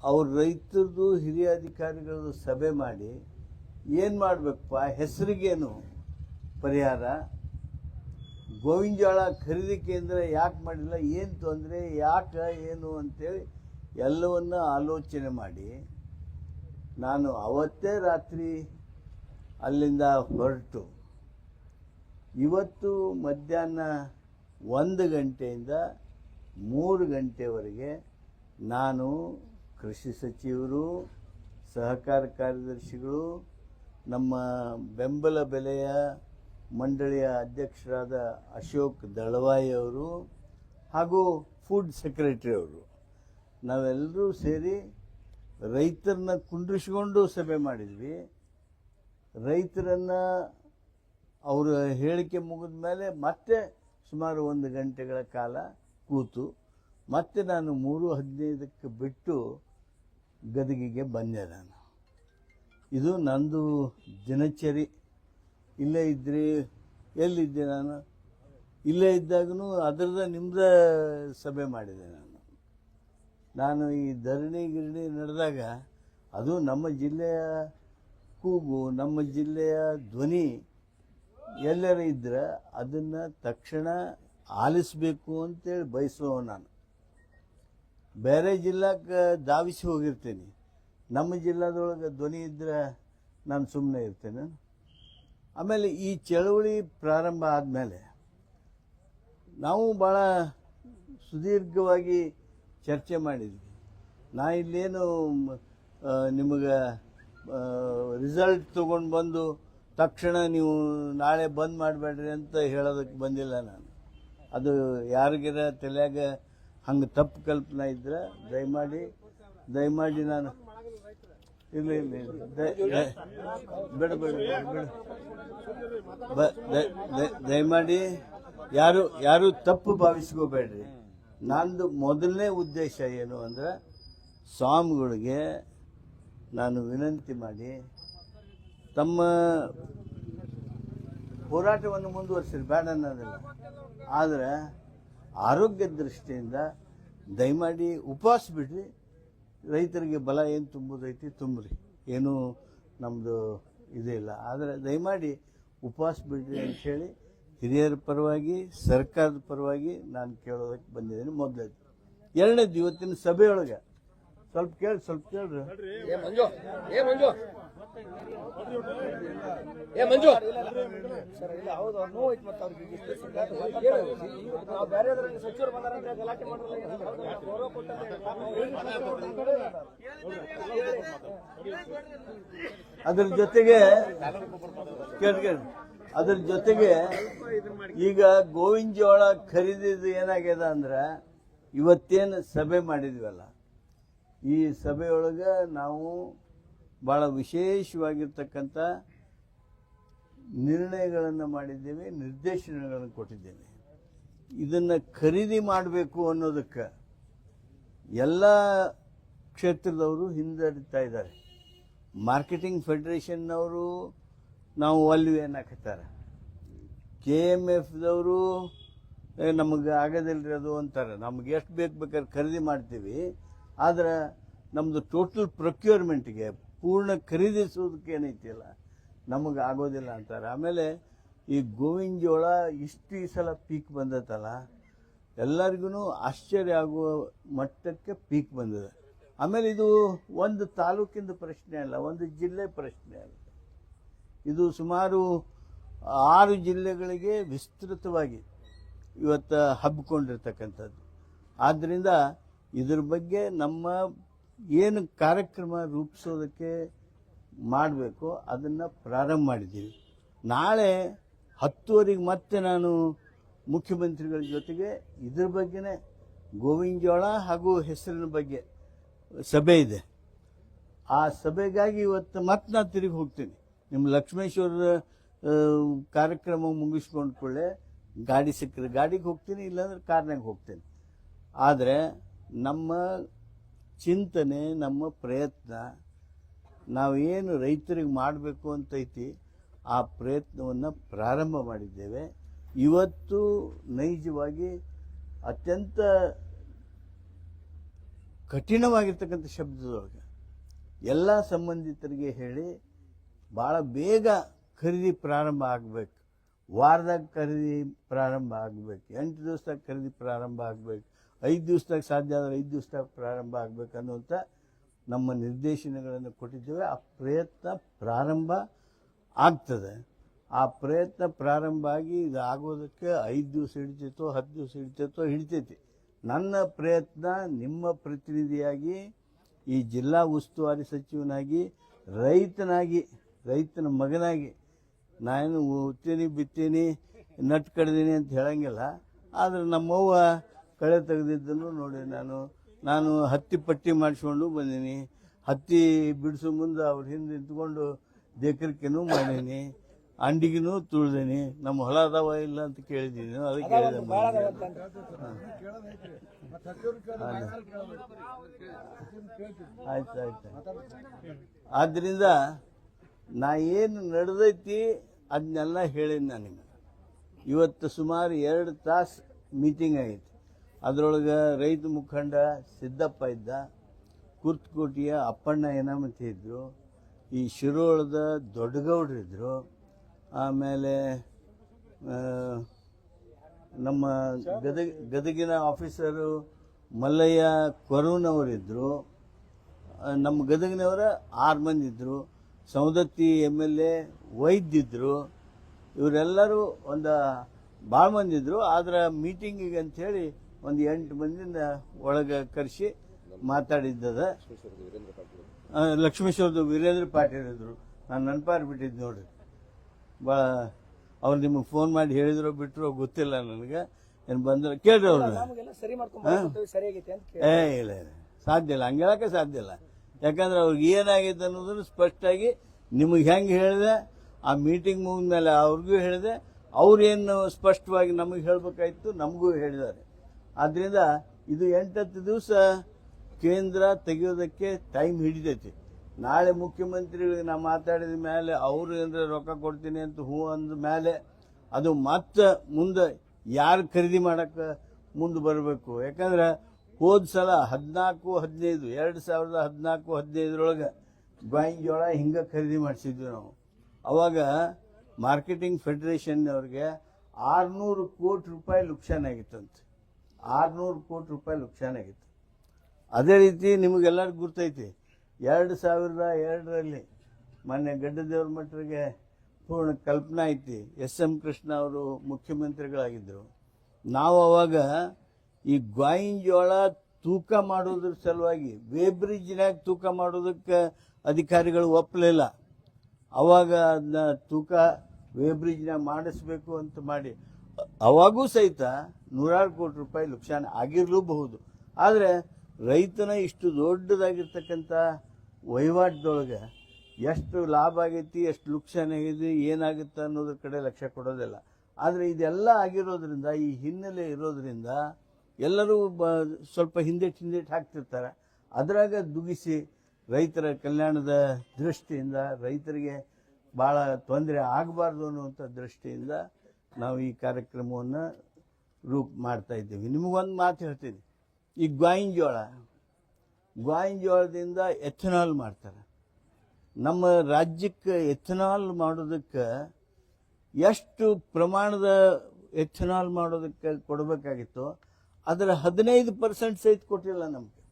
ಅವ್ರ ರೈತರದು ಹಿರಿಯ ಅಧಿಕಾರಿಗಳದು ಸಭೆ ಮಾಡಿ ಏನು ಮಾಡಬೇಕಪ್ಪ, ಹೆಸರಿಗೇನು ಪರಿಹಾರ, ಗೋವಿನ ಜೋಳ ಖರೀದಿ ಕೇಂದ್ರ ಯಾಕೆ ಮಾಡಿಲ್ಲ, ಏನು ತೊಂದರೆ, ಯಾಕೆ ಏನು ಅಂತೇಳಿ ಎಲ್ಲವನ್ನು ಆಲೋಚನೆ ಮಾಡಿ ನಾನು ಅವತ್ತೇ ರಾತ್ರಿ ಅಲ್ಲಿಂದ ಹೊರಟು ಇವತ್ತು ಮಧ್ಯಾಹ್ನ 1 ಗಂಟೆಯಿಂದ 3 ಗಂಟೆವರೆಗೆ ನಾನು ಕೃಷಿ ಸಚಿವರು, ಸಹಕಾರ ಕಾರ್ಯದರ್ಶಿಗಳು, ನಮ್ಮ ಬೆಂಬಲ ಬೆಲೆಯ ಮಂಡಳಿಯ ಅಧ್ಯಕ್ಷರಾದ ಅಶೋಕ್ ದಳವಾಯಿ ಅವರು ಹಾಗೂ ಫುಡ್ ಸೆಕ್ರೆಟರಿ ಅವರು ನಾವೆಲ್ಲರೂ ಸೇರಿ ರೈತರನ್ನ ಕುಂಡ್ರಿಸಿಕೊಂಡು ಸಭೆ ಮಾಡಿದ್ವಿ. ರೈತರನ್ನು ಅವರ ಹೇಳಿಕೆ ಮುಗಿದ ಮೇಲೆ ಮತ್ತೆ ಸುಮಾರು 1 ಗಂಟೆಗಳ ಕಾಲ ಕೂತು ಮತ್ತೆ ನಾನು 3:15ಕ್ಕೆ ಬಿಟ್ಟು ಗದಗಿಗೆ ಬಂದೆ. ನಾನು ಇದು ನಂದು ದಿನಚರಿ. ಇಲ್ಲೇ ಇದ್ರಿ, ಎಲ್ಲಿದ್ದೆ ನಾನು? ಇಲ್ಲೇ ಇದ್ದಾಗೂ ಅದರದ ನಿಮ್ಮದ ಸಭೆ ಮಾಡಿದೆ. ನಾನು ಈ ಧರಣಿ ಗಿರಣಿ ನಡೆದಾಗ ಅದು ನಮ್ಮ ಜಿಲ್ಲೆಯ ಕೂಗು, ನಮ್ಮ ಜಿಲ್ಲೆಯ ಧ್ವನಿ ಎಲ್ಲರ ಇದ್ರೆ ಅದನ್ನು ತಕ್ಷಣ ಆಲಿಸಬೇಕು ಅಂತೇಳಿ ಬಯಸುವ ನಾನು. ಬೇರೆ ಜಿಲ್ಲಾಕ್ಕೆ ಧಾವಿಸಿ ಹೋಗಿರ್ತೀನಿ, ನಮ್ಮ ಜಿಲ್ಲಾದೊಳಗೆ ಧ್ವನಿ ಇದ್ದರೆ ನಾನು ಸುಮ್ಮನೆ ಇರ್ತೇನೆ. ಆಮೇಲೆ ಈ ಚಳವಳಿ ಪ್ರಾರಂಭ ಆದಮೇಲೆ ನಾವು ಭಾಳ ಸುದೀರ್ಘವಾಗಿ ಚರ್ಚೆ ಮಾಡಿದ್ವಿ. ನಾ ಇಲ್ಲೇನು ನಿಮಗೆ ರಿಸಲ್ಟ್ ತೊಗೊಂಡು ಬಂದು ತಕ್ಷಣ ನೀವು ನಾಳೆ ಬಂದ್ ಮಾಡಬೇಡ್ರಿ ಅಂತ ಹೇಳೋದಕ್ಕೆ ಬಂದಿಲ್ಲ ನಾನು. ಅದು ಯಾರಿಗಾರ ತಲೆಯಾಗ ಹಂಗೆ ತಪ್ಪು ಕಲ್ಪನೆ ಇದ್ರೆ ದಯಮಾಡಿ ನಾನು ಇಲ್ಲ ಬೇಡ ದಯಮಾಡಿ ಯಾರು ತಪ್ಪು ಭಾವಿಸ್ಕೋಬೇಡ್ರಿ. ನಂದು ಮೊದಲನೇ ಉದ್ದೇಶ ಏನು ಅಂದ್ರೆ, ಸ್ವಾಮಿಗಳಿಗೆ ನಾನು ವಿನಂತಿ ಮಾಡಿ ತಮ್ಮ ಹೋರಾಟವನ್ನು ಮುಂದುವರಿಸಿರಿ, ಬೇಡ ಅನ್ನೋದಿಲ್ಲ. ಆದರೆ ಆರೋಗ್ಯ ದೃಷ್ಟಿಯಿಂದ ದಯಮಾಡಿ ಉಪವಾಸ ಬಿಡ್ರಿ. ರೈತರಿಗೆ ಬಲ ಏನು ತುಂಬೋದೈತಿ ತುಂಬ್ರಿ, ಏನೂ ನಮ್ಮದು ಇದೇ ಇಲ್ಲ. ಆದರೆ ದಯಮಾಡಿ ಉಪವಾಸ ಬಿಡ್ರಿ ಅಂಥೇಳಿ ಹಿರಿಯರ ಪರವಾಗಿ, ಸರ್ಕಾರದ ಪರವಾಗಿ ನಾನು ಕೇಳೋದಕ್ಕೆ ಬಂದಿದ್ದೀನಿ. ಮೊದಲನೇದು. ಎರಡನೇದು, ಇವತ್ತಿನ ಸಭೆಯೊಳಗೆ ಸ್ವಲ್ಪ ಕೇಳ್ರಿ. ಸರ್ ಇಲ್ಲ, ಹೌದು, ಅವ್ರು ನೋವು ಐತೆ. ಮತ್ತೆ ಅವ್ರಿಗೆ ನಾವು ಬೇರೆ ಸಚಿವರು ಬಂದಾರಂದ್ರೆ ಗಲಾಟೆ ಅದ್ರ ಜೊತೆಗೆ ಕೇಳಿ ಅದ್ರ ಜೊತೆಗೆ ಈಗ ಗೋವಿನ ಜೋಳ ಖರೀದಿದು ಏನಾಗ್ಯದ ಅಂದ್ರೆ ಇವತ್ತೇನು ಸಭೆ ಮಾಡಿದ್ವಲ್ಲ, ಈ ಸಭೆಯೊಳಗೆ ನಾವು ಭಾಳ ವಿಶೇಷವಾಗಿರ್ತಕ್ಕಂಥ ನಿರ್ಣಯಗಳನ್ನು ಮಾಡಿದ್ದೇವೆ, ನಿರ್ದೇಶನಗಳನ್ನು ಕೊಟ್ಟಿದ್ದೇವೆ. ಇದನ್ನು ಖರೀದಿ ಮಾಡಬೇಕು ಅನ್ನೋದಕ್ಕೆ ಎಲ್ಲ ಕ್ಷೇತ್ರದವರು ಹಿಂದರಿತಾ ಇದ್ದಾರೆ. ಮಾರ್ಕೆಟಿಂಗ್ ಫೆಡರೇಷನ್ನವರು ನಾವು ಒಲ್ವಿ ಅನ್ನಕತ್ತಾರೆ, KMFದವರು ನಮಗೆ ಆಗೋದಿಲ್ಲರಿ ಅದು ಅಂತಾರೆ. ನಮ್ಗೆ ಎಷ್ಟು ಬೇಕಾದ್ರೆ ಖರೀದಿ ಮಾಡ್ತೀವಿ, ಆದ್ರೆ ನಮ್ಮದು ಟೋಟಲ್ ಪ್ರೊಕ್ಯೂರ್ಮೆಂಟ್ಗೆ ಪೂರ್ಣ ಖರೀದಿಸೋದಕ್ಕೆ ಏನೈತಿಲ್ಲ ನಮಗೆ ಆಗೋದಿಲ್ಲ ಅಂತಾರೆ. ಆಮೇಲೆ ಈ ಗೋವಿನ ಜೋಳ ಇಷ್ಟು ಈ ಸಲ ಪೀಕ್ ಬಂದತ್ತಲ್ಲ, ಎಲ್ಲರಿಗೂ ಆಶ್ಚರ್ಯ ಆಗುವ ಮಟ್ಟಕ್ಕೆ ಪೀಕ್ ಬಂದಿದೆ. ಆಮೇಲೆ ಇದು ಒಂದು ತಾಲೂಕಿಂದ ಪ್ರಶ್ನೆ ಅಲ್ಲ, ಒಂದು ಜಿಲ್ಲೆ ಪ್ರಶ್ನೆ ಅಲ್ಲ, ಇದು ಸುಮಾರು 6 ಜಿಲ್ಲೆಗಳಿಗೆ ವಿಸ್ತೃತವಾಗಿ ಇವತ್ತು ಹಬ್ಬಿಕೊಂಡಿರ್ತಕ್ಕಂಥದ್ದು. ಆದ್ದರಿಂದ ಇದ್ರ ಬಗ್ಗೆ ನಮ್ಮ ಏನು ಕಾರ್ಯಕ್ರಮ ರೂಪಿಸೋದಕ್ಕೆ ಮಾಡಬೇಕು ಅದನ್ನು ಪ್ರಾರಂಭ ಮಾಡಿದ್ದೀವಿ. ನಾಳೆ 10:00 ಮತ್ತೆ ನಾನು ಮುಖ್ಯಮಂತ್ರಿಗಳ ಜೊತೆಗೆ ಇದ್ರ ಬಗ್ಗೆನೇ ಗೋವಿನ ಜೋಳ ಹಾಗೂ ಹೆಸರಿನ ಬಗ್ಗೆ ಸಭೆ ಇದೆ. ಆ ಸಭೆಗಾಗಿ ಇವತ್ತು ಮತ್ತೆ ನಾನು ತಿರುಗಿ ಹೋಗ್ತೀನಿ. ನಿಮ್ಮ ಲಕ್ಷ್ಮೇಶ್ವರ ಕಾರ್ಯಕ್ರಮ ಮುಗಿಸ್ಕೊಂಡು ಕೂಡಲೇ ಗಾಡಿ ಸಿಕ್ಕರೆ ಗಾಡಿಗೆ ಹೋಗ್ತೀನಿ, ಇಲ್ಲಾಂದ್ರೆ ಕಾರ್ನಾಗ ಹೋಗ್ತೀನಿ. ಆದರೆ ನಮ್ಮ ಚಿಂತನೆ, ನಮ್ಮ ಪ್ರಯತ್ನ, ನಾವೇನು ರೈತರಿಗೆ ಮಾಡಬೇಕು ಅಂತೈತಿ ಆ ಪ್ರಯತ್ನವನ್ನು ಪ್ರಾರಂಭ ಮಾಡಿದ್ದೇವೆ. ಇವತ್ತು ನೈಜವಾಗಿ ಅತ್ಯಂತ ಕಠಿಣವಾಗಿರ್ತಕ್ಕಂಥ ಶಬ್ದದೊಳಗೆ ಎಲ್ಲ ಸಂಬಂಧಿತರಿಗೆ ಹೇಳಿ ಭಾಳ ಬೇಗ ಖರೀದಿ ಪ್ರಾರಂಭ ಆಗಬೇಕು, ವಾರದಾಗ ಖರೀದಿ ಪ್ರಾರಂಭ ಆಗಬೇಕು, 8 ದಿವಸದಾಗ ಖರೀದಿ ಪ್ರಾರಂಭ ಆಗಬೇಕು, 5 ದಿವಸದಾಗ ಸಾಧ್ಯ ಆದರೆ 5 ದಿವಸದಾಗ ಪ್ರಾರಂಭ ಆಗಬೇಕು ಅನ್ನುವಂಥ ನಮ್ಮ ನಿರ್ದೇಶನಗಳನ್ನು ಕೊಟ್ಟಿದ್ದೇವೆ. ಆ ಪ್ರಯತ್ನ ಪ್ರಾರಂಭ ಆಗ್ತದೆ. ಆ ಪ್ರಯತ್ನ ಪ್ರಾರಂಭ ಆಗಿ ಇದು ಆಗೋದಕ್ಕೆ 5 ದಿವಸ ಹಿಡಿತೈತೋ 10 ದಿವಸ ಹಿಡಿತೈತೋ ಹಿಡಿತೈತಿ. ನನ್ನ ಪ್ರಯತ್ನ ನಿಮ್ಮ ಪ್ರತಿನಿಧಿಯಾಗಿ, ಈ ಜಿಲ್ಲಾ ಉಸ್ತುವಾರಿ ಸಚಿವನಾಗಿ, ರೈತನಾಗಿ, ರೈತನ ಮಗನಾಗಿ, ನಾನು ಉತ್ತೀನಿ ಬಿತ್ತೀನಿ ನಟ್ ಕಡ್ದೀನಿ ಅಂತ ಹೇಳಂಗಿಲ್ಲ. ಆದರೆ ನಮ್ಮವ್ವ ಕಳೆ ತೆಗೆದಿದ್ದನ್ನು ನೋಡಿ ನಾನು ಹತ್ತಿ ಪಟ್ಟಿ ಮಾಡಿಸ್ಕೊಂಡು ಬಂದೀನಿ. ಹತ್ತಿ ಬಿಡಿಸೋ ಮುಂದೆ ಅವ್ರ ಹಿಂದೆ ನಿಂತ್ಕೊಂಡು ದೇಕರಿಕೆನೂ ಮಾಡೀನಿ, ಅಂಡಿಗೆನೂ ತುಳಿದೀನಿ. ನಮ್ಮ ಹೊಲ ಅದಾವ ಇಲ್ಲ ಅಂತ ಕೇಳಿದ್ದೀನಿ, ಅದಕ್ಕೆ ಹೇಳಿದೆ. ಆಯ್ತು. ಆದ್ದರಿಂದ ನಾ ಏನು ನಡೆದೈತಿ ಅದನ್ನೆಲ್ಲ ಹೇಳೀನಿ ನನಗೆ. ಇವತ್ತು ಸುಮಾರು 2 ತಾಸು ಮೀಟಿಂಗ್ ಆಗೈತಿ. ಅದರೊಳಗೆ ರೈತ ಮುಖಂಡ ಸಿದ್ದಪ್ಪ ಇದ್ದ, ಕುರ್ತಕೋಟಿಯ ಅಪ್ಪಣ್ಣ ಯನಮತಿ ಇದ್ದರು, ಈ ಶಿರೋಳದ ದೊಡ್ಡಗೌಡರಿದ್ದರು, ಆಮೇಲೆ ನಮ್ಮ ಗದಗಿನ ಆಫೀಸರು ಮಲ್ಲಯ್ಯ ಕೊರೂನವರಿದ್ದರು, ನಮ್ಮ ಗದಗಿನವರ 6 ಮಂದಿ ಇದ್ದರು, ಸೌದತ್ತಿ MLA ವೈದ್ಯಿದ್ರು. ಇವರೆಲ್ಲರೂ ಒಂದು ಭಾಳ ಮಂದಿ ಇದ್ದರು. ಆದ್ರೆ ಮೀಟಿಂಗಿಗೆ ಅಂಥೇಳಿ ಒಂದು 8 ಮಂದಿನ ಒಳಗೆ ಕರೆಸಿ ಮಾತಾಡಿದ್ದದ. ಲಕ್ಷ್ಮೇಶ್ವರದ ವೀರೇಂದ್ರ ಪಾಟೀಲ್ ಇದ್ರು. ನಾನು ನೆನಪಾರ್ಬಿಟ್ಟಿದ್ದು ನೋಡ್ರಿ. ಭಾಳ ಅವ್ರು ನಿಮಗೆ ಫೋನ್ ಮಾಡಿ ಹೇಳಿದ್ರು ಬಿಟ್ಟರು ಗೊತ್ತಿಲ್ಲ ನನಗೆ. ಏನು ಬಂದ್ರೆ ಕೇಳ್ರಿ ಅವ್ರನ್ನ. ಇಲ್ಲ ಸಾಧ್ಯ ಇಲ್ಲ, ಹಂಗೆ ಹೇಳಕ್ಕೆ ಸಾಧ್ಯ ಇಲ್ಲ. ಯಾಕಂದ್ರೆ ಅವ್ರಿಗೆ ಏನಾಗೈತೆ ಅನ್ನೋದನ್ನು ಸ್ಪಷ್ಟವಾಗಿ ನಿಮಗೆ ಹೆಂಗೆ ಹೇಳಿದೆ, ಆ ಮೀಟಿಂಗ್ ಮುಗಿದ ಮೇಲೆ ಅವ್ರಿಗೂ ಹೇಳಿದೆ, ಅವ್ರೇನು ಸ್ಪಷ್ಟವಾಗಿ ನಮಗೆ ಹೇಳಬೇಕಾಯ್ತು ನಮಗೂ ಹೇಳಿದ್ದಾರೆ. ಆದ್ದರಿಂದ ಇದು 8-10 ದಿವಸ ಕೇಂದ್ರ ತೆಗೆಯೋದಕ್ಕೆ ಟೈಮ್ ಹಿಡಿದೈತಿ. ನಾಳೆ ಮುಖ್ಯಮಂತ್ರಿಗಳಿಗೆ ನಾ ಮಾತಾಡಿದ ಮೇಲೆ ಅವರು ಏನಾರ ರೊಕ್ಕ ಕೊಡ್ತೀನಿ ಅಂತ ಹೂ ಅಂದ ಮೇಲೆ ಅದು ಮತ್ತೆ ಮುಂದೆ ಯಾರು ಖರೀದಿ ಮಾಡೋಕ್ಕೆ ಮುಂದೆ ಬರಬೇಕು. ಯಾಕಂದ್ರೆ ಹೋದ ಸಲ 14-15 2014-15 ಗೋವಿನ ಜೋಳ ಹಿಂಗೆ ಖರೀದಿ ಮಾಡಿಸಿದ್ವಿ ನಾವು. ಅವಾಗ ಮಾರ್ಕೆಟಿಂಗ್ ಫೆಡರೇಷನ್ನವ್ರಿಗೆ 600 ಕೋಟಿ ರೂಪಾಯಿ ಲುಕ್ಷಾನ್ ಆಗಿತ್ತಂತೆ. 600 ಕೋಟಿ ರೂಪಾಯಿ ಲುಕ್ಷಾನ್ ಆಗಿತ್ತು. ಅದೇ ರೀತಿ ನಿಮಗೆಲ್ಲರಿಗೂ ಗುರ್ತೈತಿ, 2002ರಲ್ಲಿ ಮೊನ್ನೆ ಗಡ್ಡದೇವ್ರ ಮಠರಿಗೆ ಪೂರ್ಣ ಕಲ್ಪನಾ ಐತಿ. SM ಕೃಷ್ಣ ಅವರು ಮುಖ್ಯಮಂತ್ರಿಗಳಾಗಿದ್ದರು. ನಾವು ಅವಾಗ ಈ ಗೋವಿನ ಜೋಳ ತೂಕ ಮಾಡೋದ್ರ ಸಲುವಾಗಿ ವೇಬ್ರಿಡ್ಜ್ನಾಗ ತೂಕ ಮಾಡೋದಕ್ಕೆ ಅಧಿಕಾರಿಗಳು ಒಪ್ಪಲಿಲ್ಲ. ಅವಾಗ ಅದನ್ನ ತೂಕ ವೇ ಬ್ರಿಡ್ಜ್ನ ಮಾಡಿಸ್ಬೇಕು ಅಂತ ಮಾಡಿ ಅವಾಗೂ ಸಹಿತ ನೂರಾರು ಕೋಟಿ ರೂಪಾಯಿ ನುಕ್ಸಾನ ಆಗಿರಲೂಬಹುದು. ಆದರೆ ರೈತನ ಇಷ್ಟು ದೊಡ್ಡದಾಗಿರ್ತಕ್ಕಂಥ ವಹಿವಾಟದೊಳಗೆ ಎಷ್ಟು ಲಾಭ ಆಗೈತಿ, ಎಷ್ಟು ನುಕ್ಸಾನ ಆಗೈತಿ, ಏನಾಗುತ್ತೆ ಅನ್ನೋದ್ರ ಕಡೆ ಲಕ್ಷ್ಯ ಕೊಡೋದಿಲ್ಲ. ಆದರೆ ಇದೆಲ್ಲ ಆಗಿರೋದ್ರಿಂದ, ಈ ಹಿನ್ನೆಲೆ ಇರೋದ್ರಿಂದ ಎಲ್ಲರೂ ಸ್ವಲ್ಪ ಹಿಂದೇಟು ಹಾಕ್ತಿರ್ತಾರೆ. ಅದರಾಗ ದುಗಿಸಿ ರೈತರ ಕಲ್ಯಾಣದ ದೃಷ್ಟಿಯಿಂದ, ರೈತರಿಗೆ ಭಾಳ ತೊಂದರೆ ಆಗಬಾರ್ದು ಅನ್ನುವಂಥ ದೃಷ್ಟಿಯಿಂದ ನಾವು ಈ ಕಾರ್ಯಕ್ರಮವನ್ನು ಮಾಡ್ತಾ ಇದ್ದೀವಿ. ನಿಮಗೊಂದು ಮಾತು ಹೇಳ್ತೀನಿ, ಈ ಗಾಯಿನ ಜೋಳದಿಂದ ಎಥೆನಾಲ್ ಮಾಡ್ತಾರೆ. ನಮ್ಮ ರಾಜ್ಯಕ್ಕೆ ಎಥೆನಾಲ್ ಮಾಡೋದಕ್ಕೆ ಎಷ್ಟು ಪ್ರಮಾಣದ ಎಥೆನಾಲ್ ಮಾಡೋದಕ್ಕೆ ಕೊಡಬೇಕಾಗಿತ್ತು, ಅದರ 15% ಸಹಿತ ಕೊಟ್ಟಿಲ್ಲ. ನಮಗೆ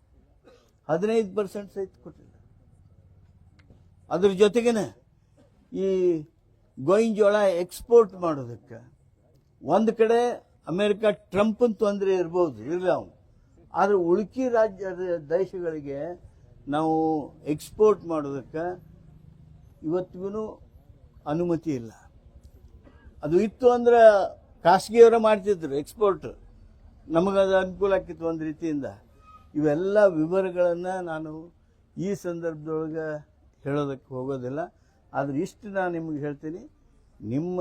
15% ಸಹಿತ ಕೊಟ್ಟಿಲ್ಲ. ಅದ್ರ ಜೊತೆಗೇನೆ ಈ ಗೋವಿನ ಜೋಳ ಎಕ್ಸ್ಪೋರ್ಟ್ ಮಾಡೋದಕ್ಕೆ ಒಂದು ಕಡೆ ಅಮೇರಿಕ ಟ್ರಂಪನ್ ತೊಂದರೆ ಇರ್ಬೋದು, ಇರಲಿ ಅವನು, ಆದರೆ ಉಳುಕಿ ದೇಶಗಳಿಗೆ ನಾವು ಎಕ್ಸ್ಪೋರ್ಟ್ ಮಾಡೋದಕ್ಕೆ ಇವತ್ತಿಗೂ ಅನುಮತಿ ಇಲ್ಲ. ಅದು ಇತ್ತು ಅಂದ್ರೆ ಖಾಸಗಿಯವರ ಮಾಡ್ತಿದ್ರು ಎಕ್ಸ್ಪೋರ್ಟ್, ನಮಗದು ಅನುಕೂಲ ಆಕಿತ್ತು ಒಂದು ರೀತಿಯಿಂದ. ಇವೆಲ್ಲ ವಿವರಗಳನ್ನು ನಾನು ಈ ಸಂದರ್ಭದೊಳಗೆ ಹೇಳೋದಕ್ಕೆ ಹೋಗೋದಿಲ್ಲ. ಆದರೆ ಇಷ್ಟು ನಾನು ನಿಮಗೆ ಹೇಳ್ತೀನಿ, ನಿಮ್ಮ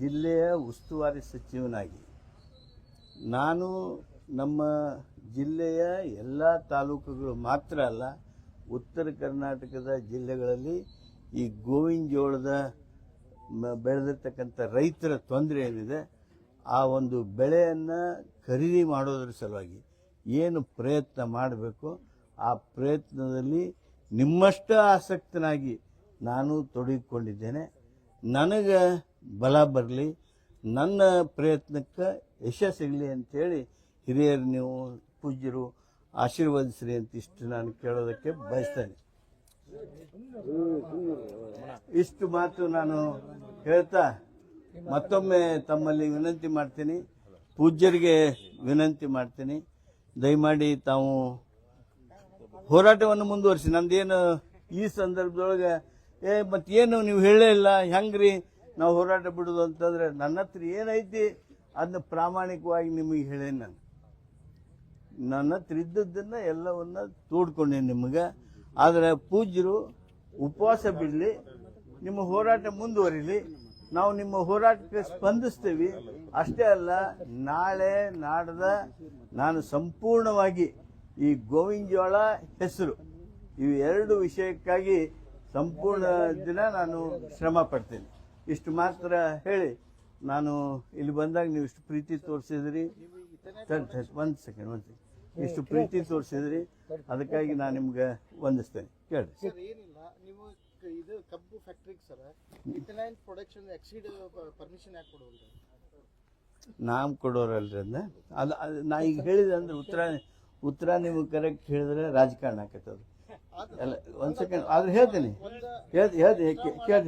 ಜಿಲ್ಲೆಯ ಉಸ್ತುವಾರಿ ಸಚಿವನಾಗಿ ನಾನು ನಮ್ಮ ಜಿಲ್ಲೆಯ ಎಲ್ಲ ತಾಲೂಕುಗಳು ಮಾತ್ರ ಅಲ್ಲ, ಉತ್ತರ ಕರ್ನಾಟಕದ ಜಿಲ್ಲೆಗಳಲ್ಲಿ ಈ ಗೋವಿನ ಜೋಳದ ಬೆಳೆದಿರ್ತಕ್ಕಂಥ ರೈತರ ತೊಂದರೆ ಏನಿದೆ, ಆ ಒಂದು ಬೆಳೆಯನ್ನು ಖರೀದಿ ಮಾಡೋದ್ರ ಸಲುವಾಗಿ ಏನು ಪ್ರಯತ್ನ ಮಾಡಬೇಕು, ಆ ಪ್ರಯತ್ನದಲ್ಲಿ ನಿಮ್ಮಷ್ಟ ಆಸಕ್ತನಾಗಿ ನಾನು ತೊಡಗಿಕೊಂಡಿದ್ದೇನೆ. ನನಗೆ ಬಲ ಬರಲಿ, ನನ್ನ ಪ್ರಯತ್ನಕ್ಕೆ ಯಶಸ್ಸು ಸಿಗಲಿ ಅಂಥೇಳಿ ಹಿರಿಯರು, ನೀವು ಪೂಜ್ಯರು ಆಶೀರ್ವದಿಸ್ರಿ ಅಂತ ಇಷ್ಟು ನಾನು ಕೇಳೋದಕ್ಕೆ ಬಯಸ್ತೇನೆ. ಇಷ್ಟು ಮಾತು ನಾನು ಹೇಳ್ತಾ ಮತ್ತೊಮ್ಮೆ ತಮ್ಮಲ್ಲಿ ವಿನಂತಿ ಮಾಡ್ತೀನಿ, ಪೂಜ್ಯರಿಗೆ ವಿನಂತಿ ಮಾಡ್ತೀನಿ, ದಯಮಾಡಿ ತಾವು ಹೋರಾಟವನ್ನು ಮುಂದುವರಿಸಿ. ನಂದೇನು ಈ ಸಂದರ್ಭದೊಳಗೆ ಮತ್ತೇನು ನೀವು ಹೇಳೇ ಇಲ್ಲ, ಹೆಂಗ್ರಿ ನಾವು ಹೋರಾಟ ಬಿಡೋದು ಅಂತಂದ್ರೆ, ನನ್ನ ಹತ್ರ ಏನೈತಿ ಅದನ್ನ ಪ್ರಾಮಾಣಿಕವಾಗಿ ನಿಮಗೆ ಹೇಳೇನಿ. ನನ್ನ ಹತ್ರ ಇದ್ದದ್ದನ್ನ ಎಲ್ಲವನ್ನ ತೋಡ್ಕೊಂಡೇನಿ ನಿಮಗೆ. ಆದರೆ ಪೂಜ್ಯರು ಉಪವಾಸ ಬಿಡಲಿ, ನಿಮ್ಮ ಹೋರಾಟ ಮುಂದುವರಿಲಿ, ನಾವು ನಿಮ್ಮ ಹೋರಾಟಕ್ಕೆ ಸ್ಪಂದಿಸ್ತೇವೆ. ಅಷ್ಟೇ ಅಲ್ಲ, ನಾಳೆ ನಾಡ್ದ ನಾನು ಸಂಪೂರ್ಣವಾಗಿ ಈ ಗೋವಿನ ಜೋಳ ಹೆಸರು ಇವು ಎರಡು ವಿಷಯಕ್ಕಾಗಿ ಸಂಪೂರ್ಣ ದಿನ ನಾನು ಶ್ರಮ ಪಡ್ತೇನೆ. ಇಷ್ಟು ಮಾತ್ರ ಹೇಳಿ ನಾನು ಇಲ್ಲಿ ಬಂದಾಗ ನೀವು ಇಷ್ಟು ಪ್ರೀತಿ ತೋರಿಸಿದ್ರಿ, ಒಂದು ಸೆಕೆಂಡ್, ಇಷ್ಟು ಪ್ರೀತಿ ತೋರಿಸಿದ್ರಿ, ಅದಕ್ಕಾಗಿ ನಾನು ನಿಮ್ಗೆ ವಂದಿಸ್ತೇನೆ. ಕೇಳಿ ಏನಿಲ್ಲ, ನೀವು ಇದು ಕಬ್ಬು ಫ್ಯಾಕ್ಟ್ರಿಗೆ sir ethanol production exceed permission ಯಾಕೆ ಕೊಡೋಲ್ಲ? ನಾವು ಕೊಡೋರಲ್ರಿ ಅಂದ ಅದು ನಾ ಈಗ ಹೇಳಿದೆ ಅಂದ್ರೆ ಉತ್ತರ ನೀವು ಕರೆಕ್ಟ್ ಹೇಳಿದ್ರೆ ರಾಜಕಾರಣ ಆಕೈತದು. ಅಲ್ಲ, ಒಂದು ಸೆಕೆಂಡ್, ಆದ್ರೆ ಹೇಳ್ತೀನಿ,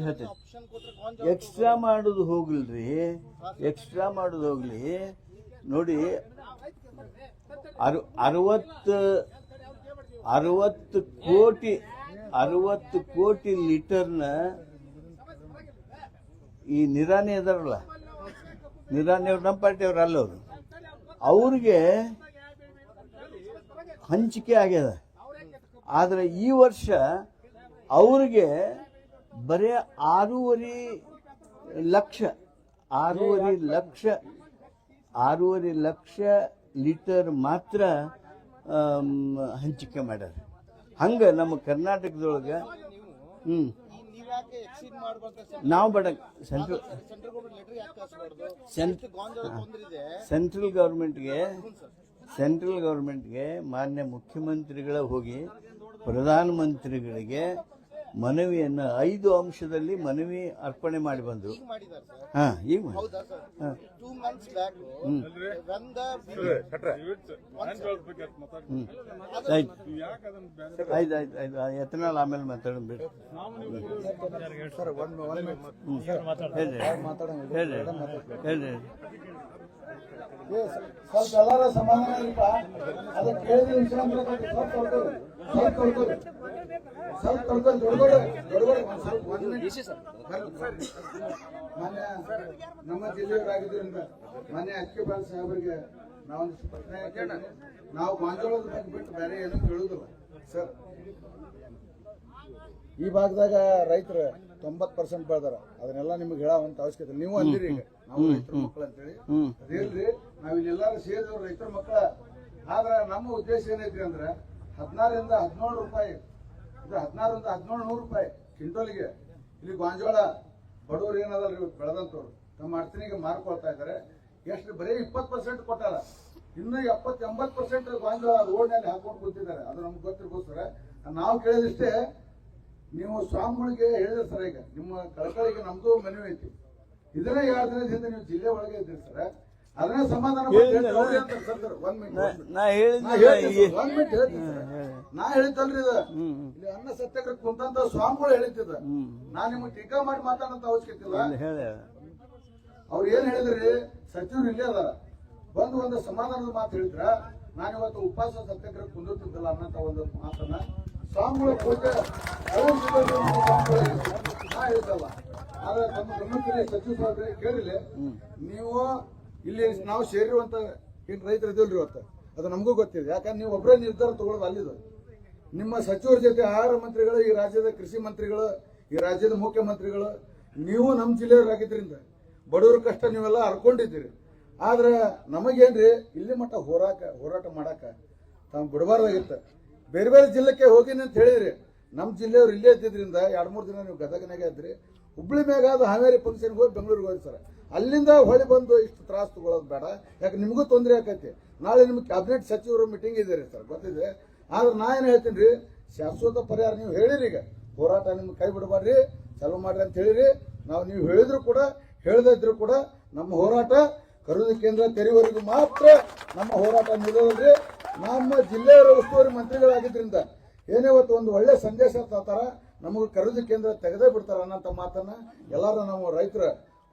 ಹೇಳ್ತೀನಿ. ಎಕ್ಸ್ಟ್ರಾ ಮಾಡೋದು ಹೋಗ್ಲಿ, ಎಕ್ಸ್ಟ್ರಾ ಮಾಡೋದು ಹೋಗ್ಲಿ. ನೋಡಿ, 60 ಕೋಟಿ ಲೀಟರ್ನ ಈ ನಿರಾಣಿ ಅದಾರಲ್ಲ, ನಿರಾಣಿ ಅವ್ರು ನಮ್ಮ ಪಾರ್ಟಿಯವ್ರು ಅಲ್ಲ, ಅವ್ರಿಗೆ ಹಂಚಿಕೆ ಆಗ್ಯದ. ಆದರೆ ಈ ವರ್ಷ ಅವ್ರಿಗೆ ಬರೀ 6.5 ಲಕ್ಷ ಲೀಟರ್ ಮಾತ್ರ ಹಂಚಿಕೆ ಮಾಡ್ಯಾರ. ಹಂಗೆ ನಮ್ಮ ಕರ್ನಾಟಕದೊಳಗೆ ನಾವು ಬಡ ಸೆಂಟ್ರಲ್ ಗೌರ್ಮೆಂಟ್ಗೆ ಮಾನ್ಯ ಮುಖ್ಯಮಂತ್ರಿಗಳ ಹೋಗಿ ಪ್ರಧಾನಮಂತ್ರಿಗಳಿಗೆ ಮನವಿಯನ್ನು 5 ಅಂಶದಲ್ಲಿ ಮನವಿ ಅರ್ಪಣೆ ಮಾಡಿ ಬಂದರು. ಈಗ ಆಯ್ತು, ಎತ್ತನಾಲ್ ಆಮೇಲೆ ಮಾತಾಡೋಣ ಬಿಡಿ. ಹೇಳ್ರಿ ಸ್ವಲ್ಪ ಎಲ್ಲಾರ ಸಮಾಧಾನ ಇಲ್ಪ, ಅದಕ್ಕೆ ಕೇಳಿದ್ರೆ ವಿಶ್ರಾಂತಿ ಸ್ವಲ್ಪ ತೊಳ್ಕೊಳ್ಳಿ, ಸ್ವಲ್ಪ ತೊಳ್ಕೊಳ್ಳಿ, ದೊಡ್ಡ ಸ್ವಲ್ಪ ಮಾನ್ಯ ನಮ್ಮ ಜಿಲ್ಲೆಯವರಾಗಿದ್ದರಿಂದ ಮಾನ್ಯ ಅಕ್ಕಿಪಾಲ್ ಸಾಹೇಬರಿಗೆ ನಾವೊಂದಿಷ್ಟು ಪ್ರಶ್ನೆ ಕೇಳಿದ್ರೆ ನಾವು ಗಾಂಜೋಳದ ಬಗ್ಗೆ ಬಿಟ್ಟು ಬೇರೆ ಏನೂ ಹೇಳುದಿಲ್ಲ ಸರ್. ಈ ಭಾಗದಾಗ ರೈತರು 90% ಬೆಳೆದಾರ. ಅದನ್ನೆಲ್ಲ ನಿಮ್ಗೆ ಹೇಳುವಂತ ಅವಶ್ಯಕತೆ ನೀವು ಅಂದಿರಿ. ಈಗ ನಾವು ರೈತರ ಮಕ್ಕಳು ಅಂತೇಳಿ ಅದೇಲ್ರಿ, ನಾವ್ ಇಲ್ಲೆಲ್ಲಾರು ಸೇರಿದವ್ರು ರೈತರ ಮಕ್ಕಳ. ಆದ್ರೆ ನಮ್ಮ ಉದ್ದೇಶ ಏನೈತ್ರಿ ಅಂದ್ರೆ 16ರಿಂದ 17 ರೂಪಾಯಿ, ಇದು 16ರಿಂದ 1700 ರೂಪಾಯಿ ಕ್ವಿಂಟೋಲಿಗೆ ಇಲ್ಲಿ ಗಾಂಜೋಳ ಬಡವರು ಏನದಲ್ರಿ ಬೆಳೆದಂತವ್ರು ತಮ್ಮ ಅಡಚಣೆಗೆ ಮಾರ್ಕೊಳ್ತಾ ಇದ್ದಾರೆ. ಎಷ್ಟು ಬರೀ 20% ಕೊಟ್ಟಾರ, ಇನ್ನು 70-80% ಗಾಂಜೋಳ ರೋಡ್ನಲ್ಲಿ ಹಾಕೊಂಡು ಕೂತಿದ್ದಾರೆ. ಅದು ನಮ್ಗೆ ಗೊತ್ತಿರ್ಬೋಸ್ಕರ ನಾವು ಕೇಳಿದಿಷ್ಟೇ. ನೀವು ಸ್ವಾಮಿಗಳಿಗೆ ಹೇಳಿದ್ರೆ ಸರ್, ಈಗ ನಿಮ್ಮ ಕಳಕಳಿಗೆ ನಮ್ದು ಮನವಿ ಐತಿ. ಇದನ್ನೇ 2 ದಿನದಿಂದ ನೀವು ಜಿಲ್ಲೆ ಒಳಗೆ ಇದ್ದೀರಿ ಸರ್, ಅದನ್ನೇ ಸಮಾಧಾನ ನಾ ಹೇಳಿದ್ದಲ್ರಿ ಇದು. ಇಲ್ಲಿ ಅನ್ನ ಸತ್ಯಾಗ್ರಹ ಕುಂತಂತ ಸ್ವಾಮಿಗಳು ಹೇಳಿದ್ದ. ನಾ ನಿಮ್ಗೆ ಟೀಕಾ ಮಾಡಿ ಮಾತಾಡೋಂತ ಅವಶ್ಯಕತೆ ಇಲ್ಲ. ಅವ್ರು ಏನ್ ಹೇಳಿದ್ರಿ, ಸಚಿವರು ಇಲ್ಲೇ ಅದಾರ, ಬಂದು ಒಂದು ಸಮಾಧಾನದ ಮಾತು ಹೇಳಿದ್ರ ನಾನು ಇವತ್ತು ಉಪವಾಸ ಸತ್ಯಾಗ್ರಹ ಕುಂದಿರ್ತಿದ್ದಲ್ಲ ಅನ್ನೋಂತ ಒಂದು ಮಾತನ್ನ ಸ್ವಾಮಿಗಳು ಪೂಜೆ ನಾ ಹೇಳಿದ್ದಲ್ಲ. ಆದ್ರೆ ತಮ್ಮ ಗಮನಕ್ಕೆ ಸಚಿವ ಸಾಹೇಬ್ರೆ ಕೇಳಿಲ್ಲ, ನೀವು ಇಲ್ಲಿ ನಾವು ಸೇರಿರುವಂತ ಏನ್ ರೈತರು ಇದಿಲ್ರಿ ಇವತ್ತು, ಅದು ನಮಗೂ ಗೊತ್ತಿದೆ. ಯಾಕಂದ್ರೆ ನೀವು ಒಬ್ಬರೇ ನಿರ್ಧಾರ ತಗೊಳ್ಳೋದು ಅಲ್ಲಿದು. ನಿಮ್ಮ ಸಚಿವರ ಜೊತೆ ಆಹಾರ ಮಂತ್ರಿಗಳು, ಈ ರಾಜ್ಯದ ಕೃಷಿ ಮಂತ್ರಿಗಳು, ಈ ರಾಜ್ಯದ ಮುಖ್ಯಮಂತ್ರಿಗಳು, ನೀವು ನಮ್ಮ ಜಿಲ್ಲೆಯವರಾಗಿದ್ದರಿಂದ ಬಡವರ ಕಷ್ಟ ನೀವೆಲ್ಲ ಹರ್ಕೊಂಡಿದ್ದೀರಿ. ಆದ್ರೆ ನಮಗೇನ್ರಿ ಇಲ್ಲಿ ಮಟ್ಟ ಹೋರಾಟ ಮಾಡಾಕ ತಾವು ಬಿಡಬಾರ್ದಾಗಿತ್ತ. ಬೇರೆ ಬೇರೆ ಜಿಲ್ಲೆಗೆ ಹೋಗಿನಿ ಅಂತ ಹೇಳಿದ್ರಿ. ನಮ್ಮ ಜಿಲ್ಲೆಯವ್ರು ಇಲ್ಲೇ ಇದ್ದಿದ್ರಿಂದ 2-3 ದಿನ ನೀವು ಗದಗನಾಗೆ ಇದ್ರಿ. ಹುಬ್ಳಿ ಮ್ಯಾಗಾದ ಹಾವೇರಿ ಫಂಕ್ಷನ್ಗೆ ಹೋಗಿ ಬೆಂಗಳೂರಿಗೆ ಹೋಗಿ ಸರ್, ಅಲ್ಲಿಂದ ಹೊಳಿ ಬಂದು ಇಷ್ಟು ತ್ರಾಸ ತಗೊಳ್ಳೋದು ಬೇಡ. ಯಾಕೆ ನಿಮಗೂ ತೊಂದರೆ ಆಕೈತಿ. ನಾಳೆ ನಿಮ್ಗೆ ಕ್ಯಾಬಿನೆಟ್ ಸಚಿವರು ಮೀಟಿಂಗ್ ಇದ್ದೀರಿ ಸರ್, ಗೊತ್ತಿದೆ. ಆದ್ರೆ ನಾ ಏನು ಹೇಳ್ತೀನಿ ರೀ, ಶಾಶ್ವತ ಪರಿಹಾರ ನೀವು ಹೇಳಿರಿ. ಈಗ ಹೋರಾಟ ನಿಮ್ಗೆ ಕೈ ಬಿಡಬಾರ್ರಿ, ಚಾಲು ಮಾಡ್ರಿ ಅಂತ ಹೇಳಿರಿ. ನಾವು ನೀವು ಹೇಳಿದ್ರು ಕೂಡ ಹೇಳದೇ ಇದ್ರು ಕೂಡ ನಮ್ಮ ಹೋರಾಟ ಖರೀದಿ ಕೇಂದ್ರ ತೆರೆಯುವವರೆಗೂ ಮಾತ್ರ ನಮ್ಮ ಹೋರಾಟ ನಿಲ್ಲೋದ್ರಿ. ನಮ್ಮ ಜಿಲ್ಲೆಯವರ ಉಸ್ತುವಾರಿ ಮಂತ್ರಿಗಳಾಗಿದ್ದರಿಂದ ಏನೇವತ್ತು ಒಂದು ಒಳ್ಳೆ ಸಂದೇಶ ತಾತಾರ, ನಮಗೆ ಖರೀದಿ ಕೇಂದ್ರ ತೆಗೆದೇ ಬಿಡ್ತಾರ ಅನ್ನೋಂಥ ಮಾತನ್ನ ಎಲ್ಲಾರು ನಾವು ರೈತರ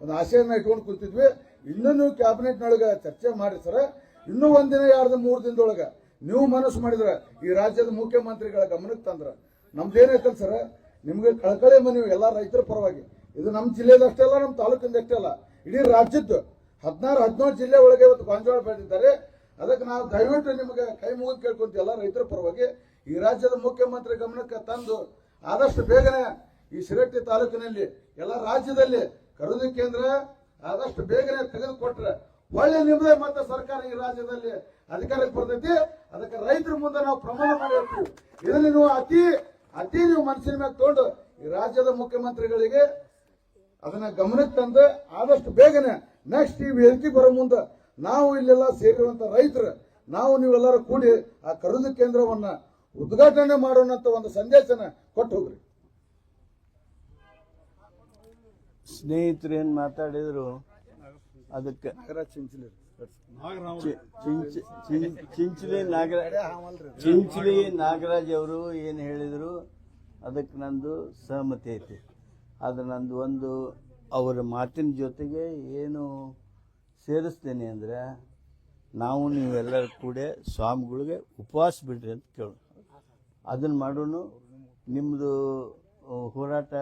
ಒಂದು ಆಶೆಯನ್ನ ಇಟ್ಕೊಂಡು ಕೂತಿದ್ವಿ. ಇನ್ನೂ ನೀವು ಕ್ಯಾಬಿನೆಟ್ನೊಳಗೆ ಚರ್ಚೆ ಮಾಡಿ ಸರ್, ಇನ್ನೂ 1 ದಿನ 2 ದಿನ 3 ದಿನದೊಳಗೆ ನೀವು ಮನಸ್ಸು ಮಾಡಿದ್ರೆ ಈ ರಾಜ್ಯದ ಮುಖ್ಯಮಂತ್ರಿಗಳ ಗಮನಕ್ಕೆ ತಂದ್ರೆ ನಮ್ದೇನೈತಲ್ಲ ಸರ್, ನಿಮ್ಗೆ ಕಳಕಳಿ ಮನವಿ ಎಲ್ಲ ರೈತರ ಪರವಾಗಿ. ಇದು ನಮ್ಮ ಜಿಲ್ಲೆದಷ್ಟೇ ಅಲ್ಲ, ನಮ್ಮ ತಾಲೂಕಿಂದಷ್ಟೇ ಅಲ್ಲ, ಇಡೀ ರಾಜ್ಯದ್ದು 16-17 ಜಿಲ್ಲೆ ಒಳಗೆ ಇವತ್ತು ಗಾಂಜೋಳ ಬೆಳೆದಿದ್ದಾರೆ. ಅದಕ್ಕೆ ನಾವು ದಯವಿಟ್ಟು ನಿಮಗೆ ಕೈ ಮುಗಿದು ಕೇಳ್ಕೊಂತೀವಿ ಎಲ್ಲ ರೈತರ ಪರವಾಗಿ. ಈ ರಾಜ್ಯದ ಮುಖ್ಯಮಂತ್ರಿ ಗಮನಕ್ಕೆ ತಂದು ಆದಷ್ಟು ಬೇಗನೆ ಈ ಶಿರಟ್ಟಿ ತಾಲೂಕಿನಲ್ಲಿ ಎಲ್ಲ ರಾಜ್ಯದಲ್ಲಿ ಖರೀದಿ ಕೇಂದ್ರ ಆದಷ್ಟು ಬೇಗನೆ ತೆಗೆದುಕೊಟ್ರೆ ಒಳ್ಳೆ ನಿಮ್ಮದೇ ಮತ್ತೆ ಸರ್ಕಾರ ಈ ರಾಜ್ಯದಲ್ಲಿ ಅಧಿಕಾರಕ್ಕೆ ಬರ್ತೈತಿ. ಅದಕ್ಕೆ ರೈತರ ಮುಂದೆ ನಾವು ಪ್ರಮಾಣ ಮಾಡಿರ್ತೀವಿ. ಇದನ್ನ ನೀವು ಅತಿ ನೀವು ಮನಸ್ಸಿನ ಮೇಲೆ ತಗೊಂಡು ಈ ರಾಜ್ಯದ ಮುಖ್ಯಮಂತ್ರಿಗಳಿಗೆ ಅದನ್ನ ಗಮನಕ್ಕೆ ತಂದು ಆದಷ್ಟು ಬೇಗನೆ ನೆಕ್ಸ್ಟ್ ಈ ವೇದಿಕೆ ಬರೋ ಮುಂದೆ ನಾವು ಇಲ್ಲೆಲ್ಲ ಸೇರಿರುವಂತ ರೈತರು ನಾವು ನೀವೆಲ್ಲರೂ ಕೂಡಿ ಆ ಖರೀದಿ ಕೇಂದ್ರವನ್ನ ಉದ್ಘಾಟನೆ ಮಾಡೋಣಂತ ಒಂದು ಸಂದೇಶನ ಕೊಟ್ಟು ಹೋಗ್ರಿ. ಸ್ನೇಹಿತರು ಏನ್ ಮಾತಾಡಿದ್ರು ಅದಕ್ಕೆ ಚಿಂಚಲಿ ನಾಗರಾಜ್ ಅವರು ಏನು ಹೇಳಿದ್ರು ಅದಕ್ಕೆ ನಂದು ಸಹಮತಿ ಐತಿ. ಆದ್ರೆ ನಂದು ಒಂದು ಅವರ ಮಾತಿನ ಜೊತೆಗೆ ಏನು ಸೇರಿಸ್ತೇನೆ ಅಂದರೆ, ನಾವು ನೀವೆಲ್ಲರೂ ಕೂಡ ಸ್ವಾಮಿಗಳಿಗೆ ಉಪವಾಸ ಬಿಡ್ರಿ ಅಂತ ಕೇಳು. ಅದನ್ನು ಮಾಡೋನು. ನಿಮ್ಮದು ಹೋರಾಟ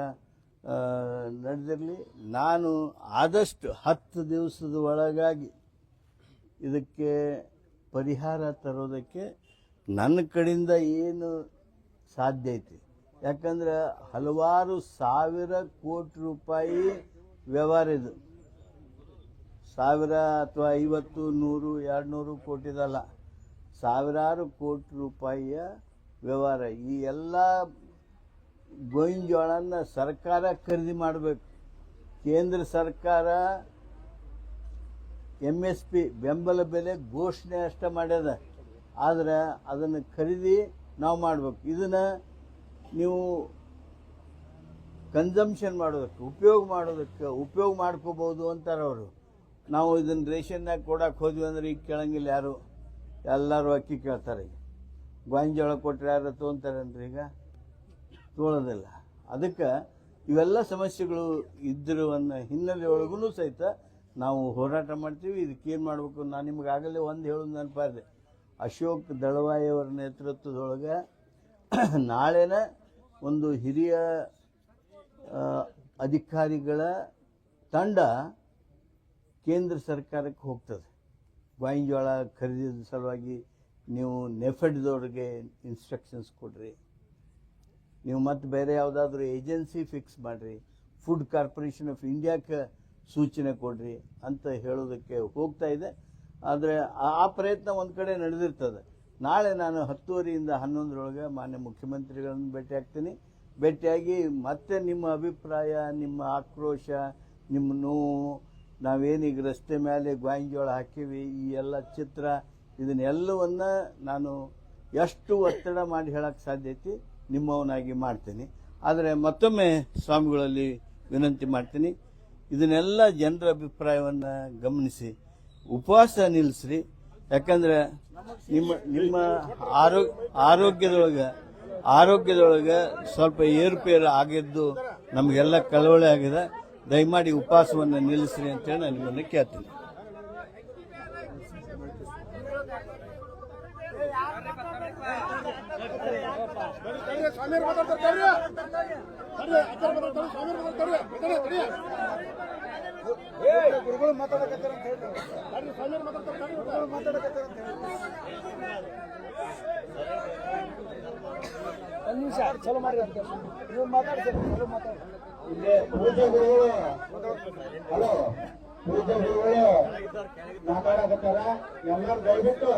ನಡೆದಿರಲಿ. ನಾನು ಆದಷ್ಟು 10 ದಿವಸದ ಒಳಗಾಗಿ ಇದಕ್ಕೆ ಪರಿಹಾರ ತರೋದಕ್ಕೆ ನನ್ನ ಕಡೆಯಿಂದ ಏನು ಸಾಧ್ಯ ಐತಿ. ಯಾಕಂದ್ರೆ ಹಲವಾರು ಸಾವಿರ ಕೋಟಿ ರೂಪಾಯಿ ವ್ಯವಹಾರ ಇದು. 1000 ಅಥವಾ 50, 100, 200 ಕೋಟಿದಲ್ಲ, ಸಾವಿರಾರು ಕೋಟಿ ರೂಪಾಯಿಯ ವ್ಯವಹಾರ. ಈ ಎಲ್ಲ ಗೋವಿನ ಜೋಳನ ಸರ್ಕಾರ ಖರೀದಿ ಮಾಡಬೇಕು. ಕೇಂದ್ರ ಸರ್ಕಾರ MSP ಬೆಂಬಲ ಬೆಲೆ ಘೋಷಣೆ ಅಷ್ಟೇ ಮಾಡ್ಯದ, ಆದರೆ ಅದನ್ನು ಖರೀದಿ ನಾವು ಮಾಡಬೇಕು. ಇದನ್ನು ನೀವು ಕನ್ಸಂಪ್ಷನ್ ಮಾಡೋದಕ್ಕೆ ಉಪಯೋಗ ಮಾಡ್ಕೋಬೋದು ಅಂತಾರೆ ಅವರು. ನಾವು ಇದನ್ನು ರೇಷನ್ನಾಗ ಕೊಡಕ್ಕೆ ಹೋದ್ವಿ ಅಂದ್ರೆ ಈಗ ಕೇಳಂಗಿಲ್ಲ ಯಾರು, ಎಲ್ಲರೂ ಅಕ್ಕಿ ಕೇಳ್ತಾರೆ. ಈಗ ಗೋಂಜಾಳ ಕೊಟ್ಟರೆ ಯಾರು ತೊಗೊಂತಾರೇನ್ರಿ? ಈಗ ತೊಗೊಳೋದಿಲ್ಲ. ಅದಕ್ಕೆ ಇವೆಲ್ಲ ಸಮಸ್ಯೆಗಳು ಇದ್ದಿರುವನ್ನ ಹಿನ್ನೆಲೆ ಒಳಗೂ ಸಹಿತ ನಾವು ಹೋರಾಟ ಮಾಡ್ತೀವಿ. ಇದಕ್ಕೇನು ಮಾಡಬೇಕು, ನಾನು ನಿಮ್ಗೆ ಆಗಲೇ ಒಂದು ಹೇಳೋದು ನೆನಪಾದೆ. ಅಶೋಕ್ ದಳವಾಯಿ ಅವರ ನೇತೃತ್ವದೊಳಗೆ ನಾಳೆನ ಒಂದು ಹಿರಿಯ ಅಧಿಕಾರಿಗಳ ತಂಡ ಕೇಂದ್ರ ಸರ್ಕಾರಕ್ಕೆ ಹೋಗ್ತದೆ. ಗೋವಿನಜೋಳ ಖರೀದಿದ ಸಲುವಾಗಿ ನೀವು ನೆಫೆಡ್ದವ್ರಿಗೆ ಇನ್ಸ್ಟ್ರಕ್ಷನ್ಸ್ ಕೊಡ್ರಿ, ನೀವು ಮತ್ತೆ ಬೇರೆ ಯಾವುದಾದ್ರೂ ಏಜೆನ್ಸಿ ಫಿಕ್ಸ್ ಮಾಡಿರಿ, ಫುಡ್ ಕಾರ್ಪೊರೇಷನ್ ಆಫ್ ಇಂಡಿಯಾಕ್ಕೆ ಸೂಚನೆ ಕೊಡ್ರಿ ಅಂತ ಹೇಳೋದಕ್ಕೆ ಹೋಗ್ತಾ ಇದೆ. ಆದರೆ ಆ ಪ್ರಯತ್ನ ಒಂದು ಕಡೆ ನಡೆದಿರ್ತದೆ. ನಾಳೆ ನಾನು 10:30ಯಿಂದ 11ರೊಳಗೆ ಮಾನ್ಯ ಮುಖ್ಯಮಂತ್ರಿಗಳನ್ನು ಭೇಟಿ ಆಗ್ತೀನಿ. ಭೇಟಿಯಾಗಿ ಮತ್ತೆ ನಿಮ್ಮ ಅಭಿಪ್ರಾಯ, ನಿಮ್ಮ ಆಕ್ರೋಶ, ನಿಮ್ಮ ನೋವು, ನಾವೇನೀಗ ರಸ್ತೆ ಮೇಲೆ ಗೋವಿನಜೋಳ ಹಾಕೀವಿ, ಈ ಎಲ್ಲ ಚಿತ್ರ, ಇದನ್ನೆಲ್ಲವನ್ನ ನಾನು ಎಷ್ಟು ಒತ್ತಡ ಮಾಡಿ ಹೇಳಕ್ಕೆ ಸಾಧ್ಯತೆ ನಿಮ್ಮವನಾಗಿ ಮಾಡ್ತೀನಿ. ಆದರೆ ಮತ್ತೊಮ್ಮೆ ಸ್ವಾಮಿಗಳಲ್ಲಿ ವಿನಂತಿ ಮಾಡ್ತೀನಿ, ಇದನ್ನೆಲ್ಲ ಜನರ ಅಭಿಪ್ರಾಯವನ್ನು ಗಮನಿಸಿ ಉಪವಾಸ ನಿಲ್ಲಿಸ್ರಿ. ಯಾಕಂದ್ರೆ ನಿಮ್ಮ ಆರೋಗ್ಯದೊಳಗೆ ಸ್ವಲ್ಪ ಏರುಪೇರು ಆಗಿದ್ದು ನಮಗೆಲ್ಲ ಕಳವಳೆ ಆಗಿದೆ. ದಯಮಾಡಿ ಉಪವಾಸವನ್ನು ನಿಲ್ಲಿಸ್ರಿ ಅಂತೇಳಿ ನಾನು ನಿಮ್ಮನ್ನು ಕೇಳ್ತೀನಿ. ಗುರುಗಳು ಮಾತಾಡಕತ್ತಾರ ಅಂತ ಹೇಳಿ ಒಂದು ನಿಮಿಷ ಚಲೋ ಮಾಡಿ ಅಂತ ನೀವು ಮಾತಾಡ್ತೀರಿ, ಚಲೋ ಮಾತಾಡಿ. ಇಲ್ಲಿ ಪೂಜೆ ಗುರುಗಳು ಹಲೋ ಪೂಜೆ ಗುರುಗಳು ಮಾತಾಡಕತ್ತಾರ. ಎಲ್ಲರೂ ದಯವಿಟ್ಟು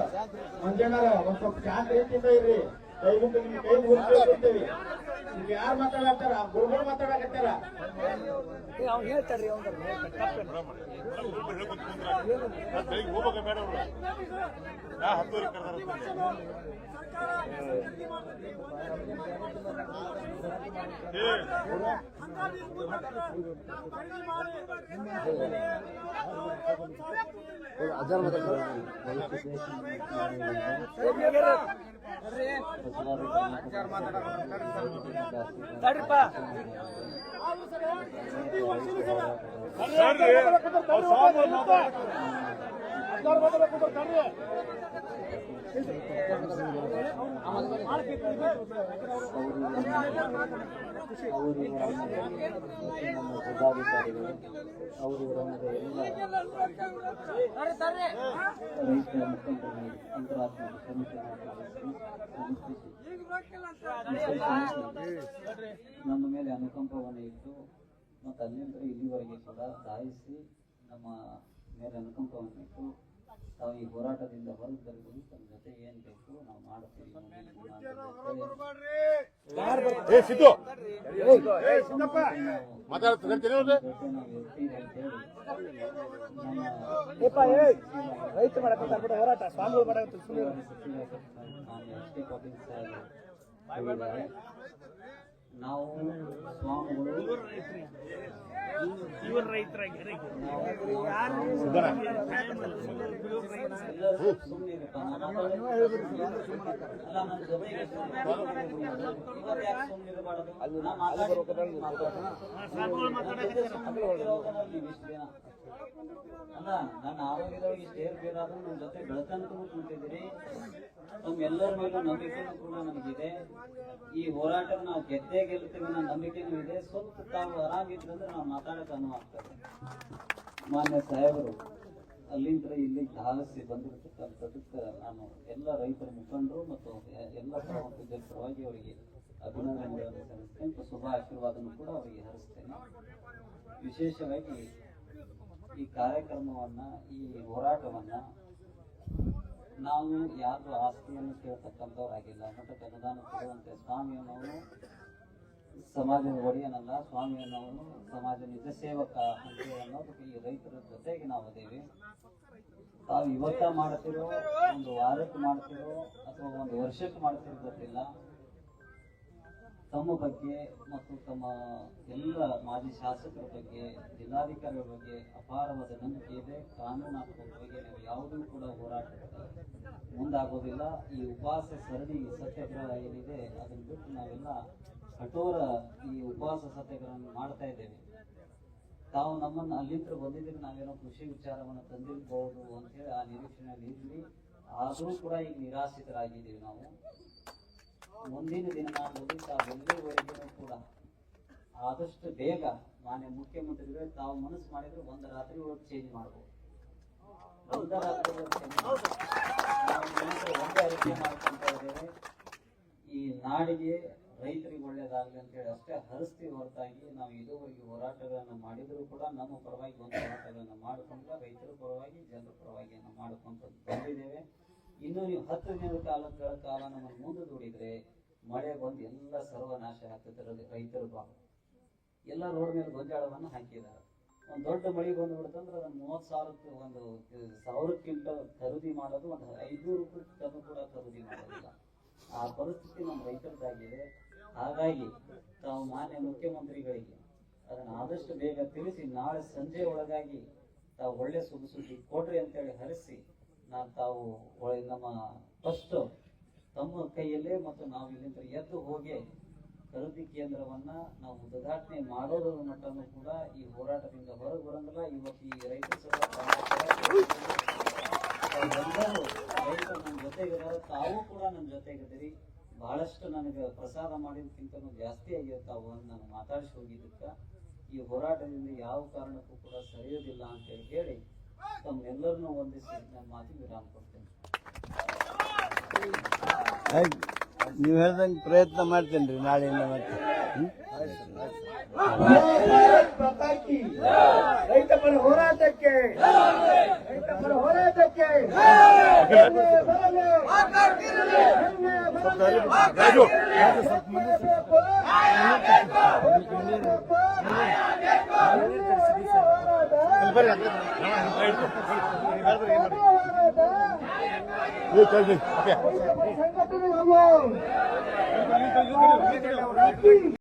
ಮಂಜಣ್ಣರ ಒಂದ್ ಸ್ವಲ್ಪ ಶಾಂತ ರೀತಿಯಿಂದ ಇರ್ರಿ. ದಯವಿಟ್ಟು ನಿಮ್ಗೆ ಕೈ ಮುಗಿಸ್ಕೊಳ್ತೀವಿ. ಈಗ ಯಾರು ಮಾತಾಡತ್ತಾರ? ಗುರುಗಳು ಮಾತಾಡಕತ್ತಾರ. ಅವ್ನು ಹೇಳ್ತಾರ್ರಿ, ಅವ್ನು ನಮ್ಮ ಮೇಲೆ ಅನುಕಂಪವನ್ನು ಇಟ್ಟು ಮತ್ತು ಅಲ್ಲಿಂದ ಇಲ್ಲಿವರೆಗೆ ಕೂಡ ಧಾಯಿಸಿ ನಮ್ಮ ಮೇಲೆ ಅನುಕಂಪವನ್ನು ಇಟ್ಟು ತಾವು ಈ ಹೋರಾಟದಿಂದ ಹೊರಗೆ ಬರಬಹುದು, ತಮ್ಮ ಜೊತೆ ಏನ್ ಬೇಕು ನಾವು ಮಾಡ್ತೀವಿ ರೈತ ಮಾಡಕ್ಕೆ ಹೋರಾಟ ಸ್ವಾಮಿಗಳು ಮಾಡಕ್ಕೆ ನಾವು ಸ್ವಾಮಿಗಳು ಅಲ್ಲ, ನನ್ನ ಆರೋಗ್ಯದೊಳಗೆ ಇಷ್ಟು ಏರ್ಪೇರಾದ್ರೂ ನನ್ನ ಜೊತೆ ಬೆಳಕಂತೂ ಕುಂತಿದ್ದೀರಿ. ತಮ್ಮೆಲ್ಲರ ಮೇಲೂ ನಂಬಿಕೆನೂ ಕೂಡ ನನಗಿದೆ. ಈ ಹೋರಾಟ ನಾವು ಗೆದ್ದೇ ಗೆಲ್ತೀವಿ ಅನ್ನೋ ನಂಬಿಕೆನೂ ಇದೆ. ಸ್ವಲ್ಪ ತಾವು ಆರಾಮಿದ್ರಂದ್ರೆ ನಾವು ಮಾತಾಡಕ್ಕೆ ಅನುವಾಗ್ತದೆ. ಮಾನ್ಯ ಸಾಹೇಬರು ಅಲ್ಲಿಂದ ಇಲ್ಲಿ ಧಾವಿಸಿ ಬಂದಿರತಕ್ಕಂಥದಕ್ಕೆ ನಾನು ಎಲ್ಲ ರೈತರ ಮುಖಂಡರು ಮತ್ತು ಎಲ್ಲ ಪ್ರಮುಖರ ಪರವಾಗಿ ಅವರಿಗೆ ಅಭಿನಂದನೆಗಳನ್ನು ಸಲ್ಲಿಸ್ತೇನೆ ಮತ್ತು ಶುಭ ಆಶೀರ್ವಾದನೂ ಕೂಡ ಅವರಿಗೆ ಹರಿಸ್ತೇನೆ. ವಿಶೇಷವಾಗಿ ಈ ಕಾರ್ಯಕ್ರಮವನ್ನ, ಈ ಹೋರಾಟವನ್ನ ನಾವು ಯಾರು ಆಸ್ತಿಯನ್ನು ಕೇಳ್ತಕ್ಕಂಥವ್ರಾಗಿಲ್ಲ. ಮಠಕ್ಕೆ ಅನುದಾನ ಕೊಡುವಂತೆ ಸ್ವಾಮಿಯನ್ನವರು ಸಮಾಜದ ಒಡೆಯನಲ್ಲ, ಸ್ವಾಮಿಯನ್ನವರು ಸಮಾಜ ನಿಜ ಸೇವಕ ಅಂತ ಅನ್ನೋದು ಈ ರೈತರ ಜೊತೆಗೆ ನಾವು ಅದೇವಿ. ತಾವು ಇವತ್ತ ಮಾಡ್ತಿರೋ, ಒಂದು ವಾರಕ್ಕೆ ಮಾಡ್ತಿರೋ ಅಥವಾ ಒಂದು ವರ್ಷಕ್ಕೆ ಮಾಡ್ತಿರೋ ಗೊತ್ತಿಲ್ಲ. ತಮ್ಮ ಬಗ್ಗೆ ಮತ್ತು ತಮ್ಮ ಎಲ್ಲ ಮಾಜಿ ಶಾಸಕರ ಬಗ್ಗೆ, ಜಿಲ್ಲಾಧಿಕಾರಿಗಳ ಬಗ್ಗೆ ಅಪಾರವಾದ ನಂಬಿಕೆ ಇದೆ. ಕಾನೂನಾತ್ಮಕವಾಗಿ ನಾವು ಯಾವುದೂ ಕೂಡ ಹೋರಾಟಕ್ಕೆ ಮುಂದಾಗೋದಿಲ್ಲ. ಈ ಉಪವಾಸ ಸರಣಿ ಸತ್ಯಾಗ್ರಹ ಏನಿದೆ ಅದನ್ನು ಬಿಟ್ಟು ನಾವೆಲ್ಲ ಕಠೋರ ಈ ಉಪವಾಸ ಸತ್ಯಾಗ್ರಹವನ್ನು ಮಾಡ್ತಾ ಇದ್ದೇವೆ. ತಾವು ನಮ್ಮನ್ನು ಅಲ್ಲಿಂದ ಬಂದಿದ್ರೆ ನಾವೇನೋ ಕೃಷಿ ವಿಚಾರವನ್ನು ತಂದಿರಬಹುದು ಅಂತ ಹೇಳಿ ಆ ನಿರೀಕ್ಷೆಯಲ್ಲಿ ಇದ್ವಿ. ಆದರೂ ಕೂಡ ಈಗ ನಿರಾಶ್ರಿತರಾಗಿದ್ದೀವಿ. ನಾವು ಮುಂದಿನ ದಿನಮಾನದಲ್ಲಿ ತಾವೆಲ್ಲವರೆಗೂ ಕೂಡ ಆದಷ್ಟು ಬೇಗ ಮಾನ್ಯ ಮುಖ್ಯಮಂತ್ರಿಗಳು ತಾವು ಮನಸ್ಸು ಮಾಡಿದ್ರೆ ಒಂದು ರಾತ್ರಿ ಒಳಗೆ ಚೇಂಜ್ ಮಾಡ್ಬೋದು. ಒಂದು ರಾತ್ರಿ ಒಂದೇ ಅರಿಕೆ ಮಾಡ್ಕೊಂತ ಇದ್ದೇವೆ. ಈ ನಾಡಿಗೆ ರೈತರಿಗೆ ಒಳ್ಳೇದಾಗಲಿ ಅಂತೇಳಿ ಅಷ್ಟೇ ಹರಿಸ್ತೀವಿ ಹೊರತಾಗಿ ನಾವು ಇದುವರೆಗೆ ಹೋರಾಟಗಳನ್ನ ಮಾಡಿದ್ರು ಕೂಡ ನಮ್ಮ ಪರವಾಗಿ ಒಂದು ಹೋರಾಟಗಳನ್ನ ಮಾಡಿಕೊಂಡ್ರೆ ರೈತರ ಪರವಾಗಿ ಜನರ ಪರವಾಗಿ ಮಾಡ್ಕೊಂತ ಬಂದಿದ್ದೇವೆ. ಇನ್ನು ನೀವು 10 ದಿನಗಳ ಕಾಲ ನಮ್ಮನ್ನು ಮುಂದೆ ದೂಡಿದ್ರೆ ಮಳೆ ಬಂದು ಎಲ್ಲ ಸರ್ವನಾಶ ಆಗ್ತದೆ. ರೈತರ ಭಾಗ ಎಲ್ಲ ರೋಡ್ ಮೇಲೆ ಗೊಂಜಾಳವನ್ನು ಹಾಕಿದ್ದಾರೆ. ಒಂದು ದೊಡ್ಡ ಮಳೆ ಬಂದ್ಬಿಡ್ತಂದ್ರೆ ಅದನ್ನ 30,000 ಒಂದು 1,000 ಕ್ವಿಂಟಲ್ ಖರೀದಿ ಮಾಡೋದು, ಒಂದು 500 ರೂಪಾಯಿ ಟನ್ ಕೂಡ ಖರೀದಿ ಮಾಡೋದಿಲ್ಲ. ಆ ಪರಿಸ್ಥಿತಿ ನಮ್ಮ ರೈತರದಾಗಿದೆ. ಹಾಗಾಗಿ ತಾವು ಮಾನ್ಯ ಮುಖ್ಯಮಂತ್ರಿಗಳಿಗೆ ಅದನ್ನು ಆದಷ್ಟು ಬೇಗ ತಿಳಿಸಿ ನಾಳೆ ಸಂಜೆ ಒಳಗಾಗಿ ತಾವು ಒಳ್ಳೆ ಸುದ್ದಿ ಕೊಡ್ರಿ ಅಂತೇಳಿ ಹರಿಸಿ ತಾವು ನಮ್ಮ ಫಸ್ಟ್ ತಮ್ಮ ಕೈಯಲ್ಲೇ ಮತ್ತು ನಾವು ಇಲ್ಲಿಂದ ಎದ್ದು ಹೋಗಿ ಖರೀದಿ ಕೇಂದ್ರವನ್ನ ನಾವು ಉದ್ಘಾಟನೆ ಮಾಡೋದ್ರ ಮಟ್ಟನೂ ಕೂಡ ಈ ಹೋರಾಟದಿಂದ ಹೊರಗೆ ಬರಂಗಿಲ್ಲ. ಇವತ್ತು ಈ ರೈತರ ಎಲ್ಲರೂ ರೈತರು ನನ್ನ ಜೊತೆಗಿದ್ದಾರೆ, ತಾವು ಕೂಡ ನನ್ನ ಜೊತೆಗಿದ್ದೀರಿ. ಬಹಳಷ್ಟು ನನಗೆ ಪ್ರಸಾದ ಮಾಡಿದಕ್ಕಿಂತ ಜಾಸ್ತಿ ಆಗಿರ್ತಾವು ಅಂತ ನಾನು ಮಾತಾಡಿಸಿ ಹೋಗಿದ್ದಕ್ಕೆ ಈ ಹೋರಾಟದಿಂದ ಯಾವ ಕಾರಣಕ್ಕೂ ಕೂಡ ಸರಿಯೋದಿಲ್ಲ ಅಂತ ಹೇಳಿ ತಮ್ಮೆಲ್ಲರನ್ನೂ ವಂದಿಸಿ ನನ್ನ ಮಾತಿಗೆ ವಿರಾಮ ಕೊಡ್ತೇನೆ. ನೀವು ಹೇಳ್ದಂಗೆ ಪ್ರಯತ್ನ ಮಾಡ್ತೇನೆ ರೀ ನಾಳೆಯಿಂದ ಮತ್ತೆ. ಪ್ರತಾಕಿ ರೈತ ಪರ ಹೋರಾಟಕ್ಕೆ ಸಂಘಟನೆ